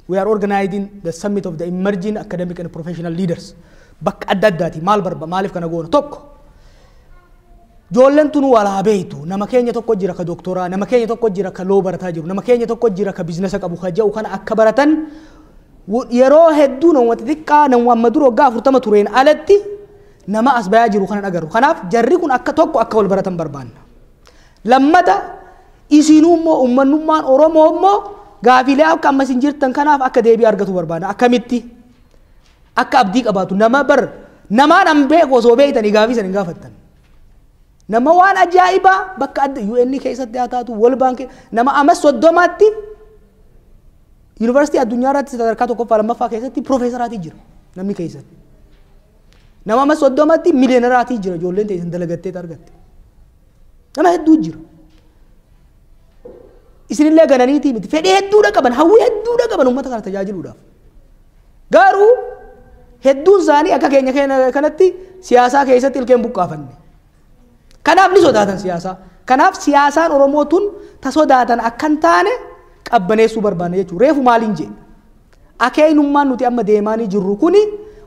We are organizing the summit of the emerging academic and professional leaders. Bakka adda addaati maaliif kana goona tokko. Ijoolleen tun walaa beeytu nama keenya tokko jira ka doktoraa nama keenya tokko jira ka loo barataa jiru nama keenya tokko jira ka biizinasa qabu ka jedhu kana akka baratan yeroo hedduu nama xixiqqaa nama amma dura waggaa 40 tureen alatti nama as bayaa jiru kana agarru. Kanaaf jarri kun akka tokko akka wal baratan barbaanna. Lammata isinummoo ummannummaan Oromoo immoo gaafilee akka ammas hin jirtan kanaaf akka deebii argatu barbaanna. Akkamitti akka abdii qabaatu namaan an beeku osoo beeytanii gaafii san hin gaafattan. Nama waan ajaa'ibaa bakka adda UN keessatti haa taatu World Bank nama amas 30tti Yuunivarsiitii addunyaa irratti sadarkaa tokkoffaa lammaffaa keessatti piroofeesaraatii jira namni keessatti. Nama amas 30tti miliyooneraatii jira ijoolleen ta'e dalagattee argatte. Nama hedduu jira. Isinillee gananiitii miti fedhii hedduudha qaban hawwii hedduudha qaban uummata kana tajaajiluudhaaf. Garuu hedduun isaanii akka keenya kanatti siyaasaa keessatti ilkeen buqqaafanne. Kanaaf ni sodaatan siyaasaa. Kanaaf siyaasaan Oromoo tun ta sodaatan akkan taane qabbaneessuu barbaanna jechuudha. Reefu maaliin jee? Akeenummaan nuti amma deemaanii jirru kuni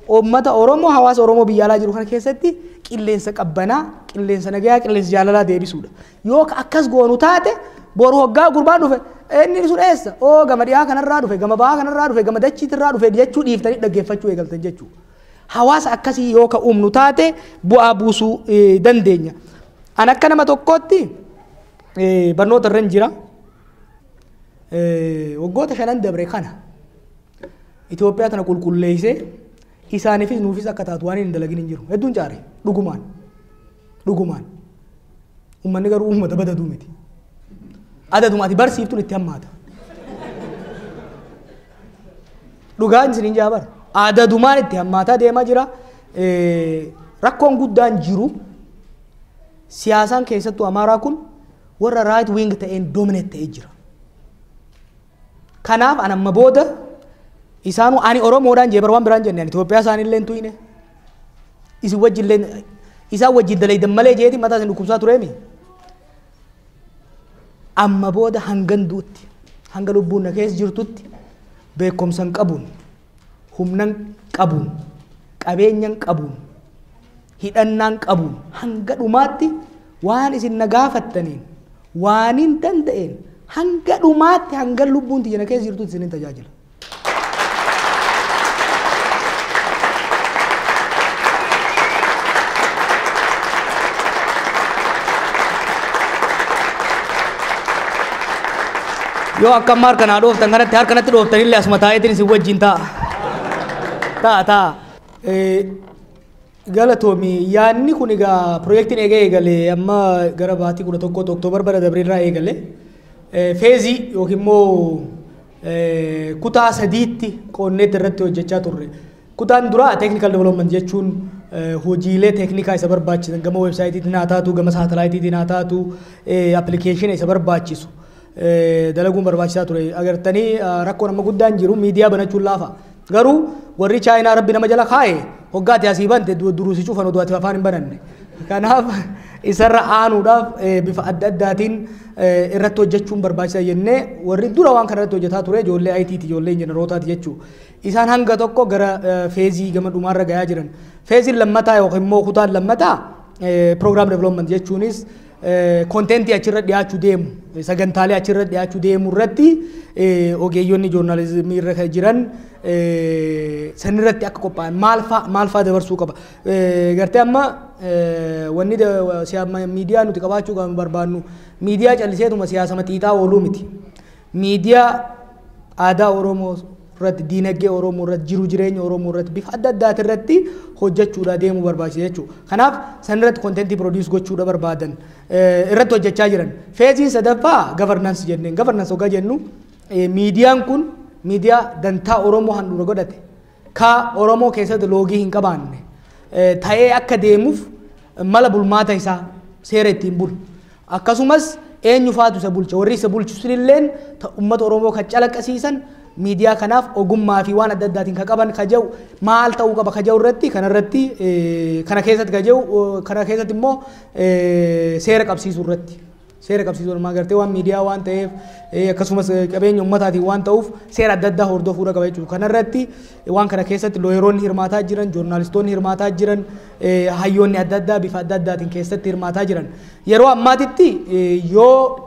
uummata Oromoo hawaasa Oromoo biyya alaa jiru kana keessatti qilleensa qabbanaa, qilleensa nagayaa, qilleensa jaalalaa deebisuudha. Yoo akkas goonu taate boru hoggaa gurbaan dhufe inni sun eessa? Oo gama dhiyaa kanarraa dhufe, gama bahaa kanarraa dhufe, gama dachiitirraa dhufe jechuu dhiiftanii dhaggeeffachuu eegaltan jechuudha. Hawaasa akkasii yoo ka uumnu taate bu'aa buusuu dandeenya. An akka nama tokkotti barnoota irra jira. Waggoota 5 dabre kana Itoophiyaa tana qulqulleessee isaaniifis nuufis akka taatu waan hin dalagin hin jiru. Hedduun caare dhugumaan. Uummanni garuu uummata badaduu miti. Adadumaati barsiiftuun itti hammaata. Dhugaan isin hin jaabara. Adadumaan itti hammaataa deemaa jira. Rakkoon guddaan jiru. Siyaasaan keessattuu Amaaraa kun warra right wing ta'een dominate ta'ee jira. Kanaaf an amma booda isaanu ani Oromoodhaan jeebar waan biraan jennaan Itoophiyaa isaanillee tuyne isin wajjillee isaan wajjin dalaydan malee jeeti mataa isin dhukkubsaa tureemi. Amma booda hangan duutti hanga lubbuun na keessa jirtutti beekumsan qabuun humnan qabuun qabeenyan qabuun hidhannaan qabuun hanga dhumaatti waan isin na gaafattaniin waan hin danda'een hanga dhumaatti hanga lubbuun tiyya na keessa jirtutti isin tajaajila. Yoo akka maar kanaa dhooftan kanatti harkanatti dhooftanillee asuma taa'eetiin isin wajjin ta'a. Galatoomi yaanni kun egaa piroojeektiin eegalee amma gara baatii 11 Oktoobar bara dabreerraa eegale feezii yookiin immoo kutaa 3tti qoonneetti irratti hojjechaa turre. Kutaan dura technical development jechuun hojiilee teeknikaa isa barbaachisan gama weebsaayitiin haa taatu gama saatalaayitiitiin haa taatu appilikeeshina isa barbaachisu dalaguun barbaachisaa ture. Agartanii rakkoon amma guddaan jiru miidiyaa banachuun laafa. Garuu warri Chaayinaa rabbi nama jala kaa'e hoggaati asii bante duruusi cufan oduu ati afaan hin bananne. Kanaaf isarra aanuudhaaf bifa adda addaatiin irratti hojjechuun barbaachisaa jennee warri dura waan kana irratti hojjetaa ture ijoollee IT'ti ijoollee injiinarootaati jechuudha. Isaan hanga tokko gara feezii gama dhumaarra gayaa jiran. Feeziin lammataa yookiin immoo kutaan lammataa program development jechuunis kontentii achirra dhiyaachuu deemu sagantaalee achirra dhiyaachuu deemu irratti ogeeyyonni joornaalizimii irra jiran sanirratti akka qophaa'an maal fa'aa dabarsuu qaba. Gartee amma wanni miidiyaa nuti qabaachuu kan barbaannu miidiyaa calliseetuma siyaasama xiixaa ooluu miti. Miidiyaa aadaa Oromoo irratti diinagdee Oromoo irratti jiru jireenya Oromoo irratti bifa adda addaati irratti hojjechuudha deemuu barbaachisa jechuudha. Kanaaf san irratti kontentii produce gochuudha barbaadan irratti hojjechaa jiran. Feeziin sadaffaa governance jenneen. Governance ogaa jennu miidiyaan kun miidiyaa dantaa Oromoo handhuura godhate ka Oromoo keessatti loogii hin qabaanne ta'ee akka deemuuf mala bulmaata isaa seera ittiin bulu. Akkasumas eenyu faatu isa bulcha warri isa bulchu sunilleen uummata Oromoo kan calaqqisiisan miidiyaa kanaaf ogummaa fi waan adda addaatiin ka qaban ka jiru maal ta'uu qaba ka jiru irratti kana keessatti immoo seera qabsiisuu irratti seera qabsiisuu irratti gartee waan miidiyaa waan ta'eef akkasumas qabeenya ummataatiin waan ta'uuf seera adda addaa hordofuudha qaba jechuudha. Kana irratti waan kana keessatti looyeroonni hirmaataa jiran, joornaalistoonni hirmaataa jiran, hayyoonni adda addaa bifa adda addaatiin keessatti hirmaataa jiran. Yeroo ammaatitti yoo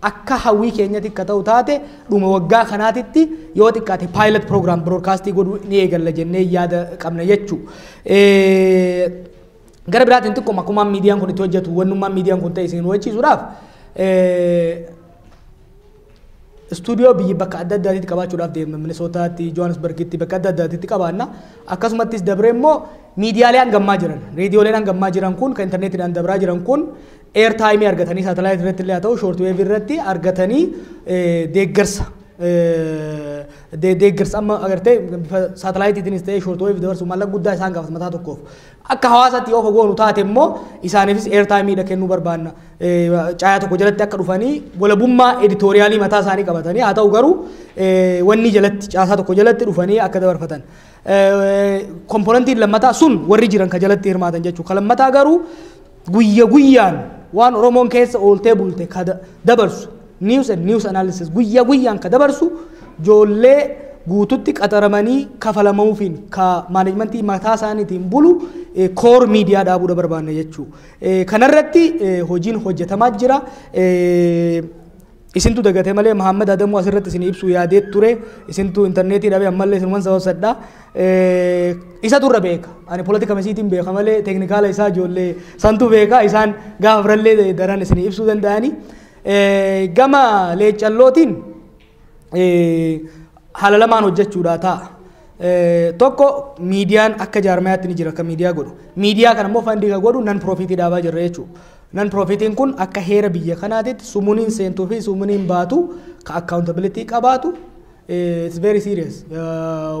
akka hawwii keenyatti akka ta'u taate dhuma waggaa kanaatitti yoo xiqqaate pilot program broadcastii godhuu ni eegalla jennee yaada qabna jechuudha. Gara biraatiin xiqqooma akkuma miidiyaan kun itti hojjetu wannummaan miidiyaan kun ta'e isin hubachiisuudhaaf stuudiyoo biyyi bakka adda addaatti qabaachuudhaaf deemna Minnesootaatti, Johannesburgitti bakka adda addaatti qabaanna. Akkasumattis dabree immoo miidiyaalee hangammaa jiran, reediyooleen hangammaa jiran kun kan intarneetiidhaan dabraa jiran kun airtime argatanii saatalaayit irratti illee haa ta'u short wave irratti argatanii deeggarsa amma agartee saatalaayitiitiinis ta'ee short wave dabarsu maallaqa guddaa isaan gaafata mataa tokkoof. Akka hawaasatti yoo goonu taate immoo isaaniifis airtime kennuu barbaanna. Caayaa tokko jalatti akka dhufanii walabummaa editoriaalii mataa isaanii qabatanii haa ta'u garuu wanni jalatti caasaa tokko jalatti dhufanii akka dabarfatan. Komponentiin lammataa sun warri jiran ka jalatti hirmaatan jechuudha. Ka lammataa garuu guyyaan waan Oromoon keessa ooltee bulte ka dabarsu news and news analysis guyyaan ka dabarsu ijoollee guututti qaxaramanii kafalamuufiin ka maanajimentii mataa isaaniitiin bulu core miidiyaa dhaabuudha barbaanna jechuudha. Kanarratti hojiin hojjetamaa jira. Isintu dagatee malee Muhammad Adamuu asirratti isin ibsu yaadee ture. Isintu intarneetii dhabee ammallee isin wansa hojjedha. Isa turre beeka. Ani politika masiitiin beeka malee teeknikaala isaa ijoollee santu beeka. Isaan gaafa birallee daran isin ibsuu danda'anii. Gama leecallootiin haala lamaan hojjechuudha ta'a. Tokko miidiyaan akka jaarmayaatti ni jira akka miidiyaa godhu. Miidiyaa kana immoo fandii ka godhu nan piroofitii dhaabaa jirra jechuudha. Nan piroofitiin kun akka heera biyya kanaatitti sumuuniin seentuu fi sumuuniin baatu ka accountability qabaatu it's very serious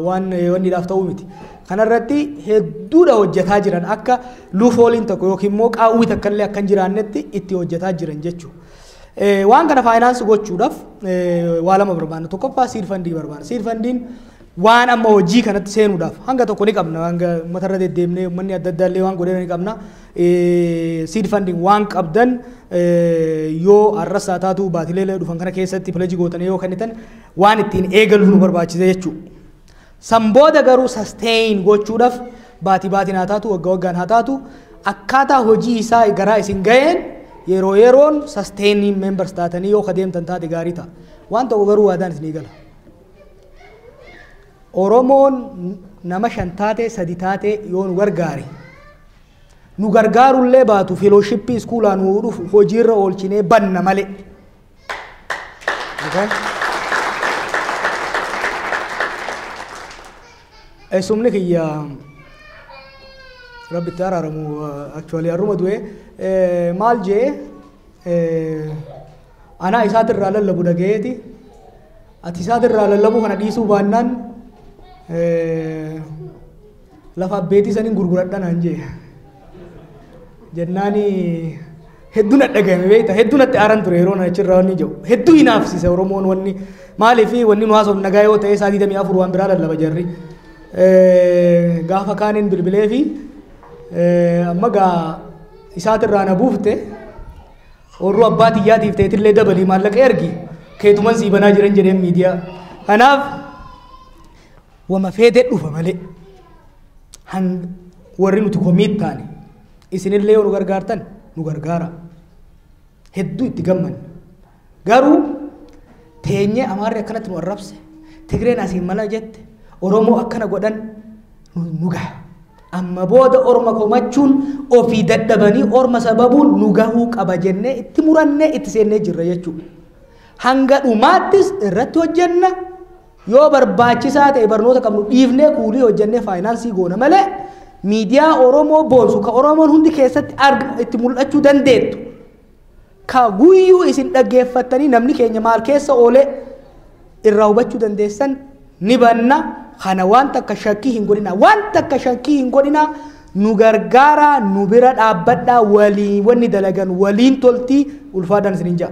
wanniidhaaf ta'uu miti. Kanarratti hedduudha hojjetaa jiran akka luufooliin tokko yookiin immoo qaawwii takka illee akka hin jiraannetti itti hojjetaa jiran jechuudha. Waan kana faayinaansi gochuudhaaf waa lama barbaanna. Tokkoffaa seed fundii barbaanna. Seed fundiin waan amma hojii kanatti seenuudhaaf hanga tokko ni qabna. Hanga matarra deddeemnee uummanni adda addaa illee waan godhee ni qabna. Seed funding waan qabdan yoo arrasaa taatu baatilee dhufan kana keessatti pileejii gootanii yoo kennitan waan ittiin eegaluuf nu barbaachisa jechuudha. San booda garuu sustain gochuudhaaf baatiin haa taatu waggaan haa taatu akkaataa hojii isaa garaa isin ga'een yeroon sustaining members taatanii yoo kadeemtan taate gaarii ta'a. Waan tokko garuu waadaan isin eegala. Oromoon nama 5 taate 3 taate yoo nu gargaare nu gargaarullee baatu fellowship iskuulaa nu dhufu hojiirra oolchinee banna malee. Sumni kiyya rabbi itti araaramu actually harruma du'e maal jee anaa isaatirraa lallabu dhagayeeti ati isaatirraa lallabu kana dhiisuu baannaan lafa abbeetii saniin gurguradha naan jee jennaani hedduu na dhagahame beekta hedduu natti aaran ture yeroo na achirraa wanni jiru hedduu hinaafsise Oromoon wanni maaliifi wanni nu haasofnu nagaa yoo ta'e 24 waan biraa lallaba jarri gaafa kaaniin bilbilee fi amma gaa isaatirraa na buufte warruu abbaa xiyyaatiif ta'etillee dabalii maallaqa ergi keetuman sii banaa jiran jedheen miidiyaa. Kanaaf wama feetee dhufa malee warri nuti komiit taane isinillee yoo nu gargaartan nu gargaara hedduu itti gammanna. Garuu teenyee Amaarri akkanatti nu arrabse Tigreen asiin mala jette Oromoo akkana godhan nu gaha. Amma booda Orma komachuun ofii dadhabanii Orma sababuun nu gahuu qaba jennee itti murannee itti seennee jirra jechuudha. Hanga dhumaattis irratti hojjenna yoo barbaachisaa ta'e barnoota qabnu dhiifnee kuulii hojjennee faayinaansii goona malee miidiyaa Oromoo boonsu ka Oromoon hundi keessatti itti mul'achuu dandeettu ka guyyuu isin dhaggeeffattanii namni keenya maal keessa oolee irraa hubachuu dandeessan ni banna kana waan takka shakkii hin godhina nu gargaara nu bira dhaabbadhaa walii wanni dalagan waliin toltii ulfaadhaan isin hin jaa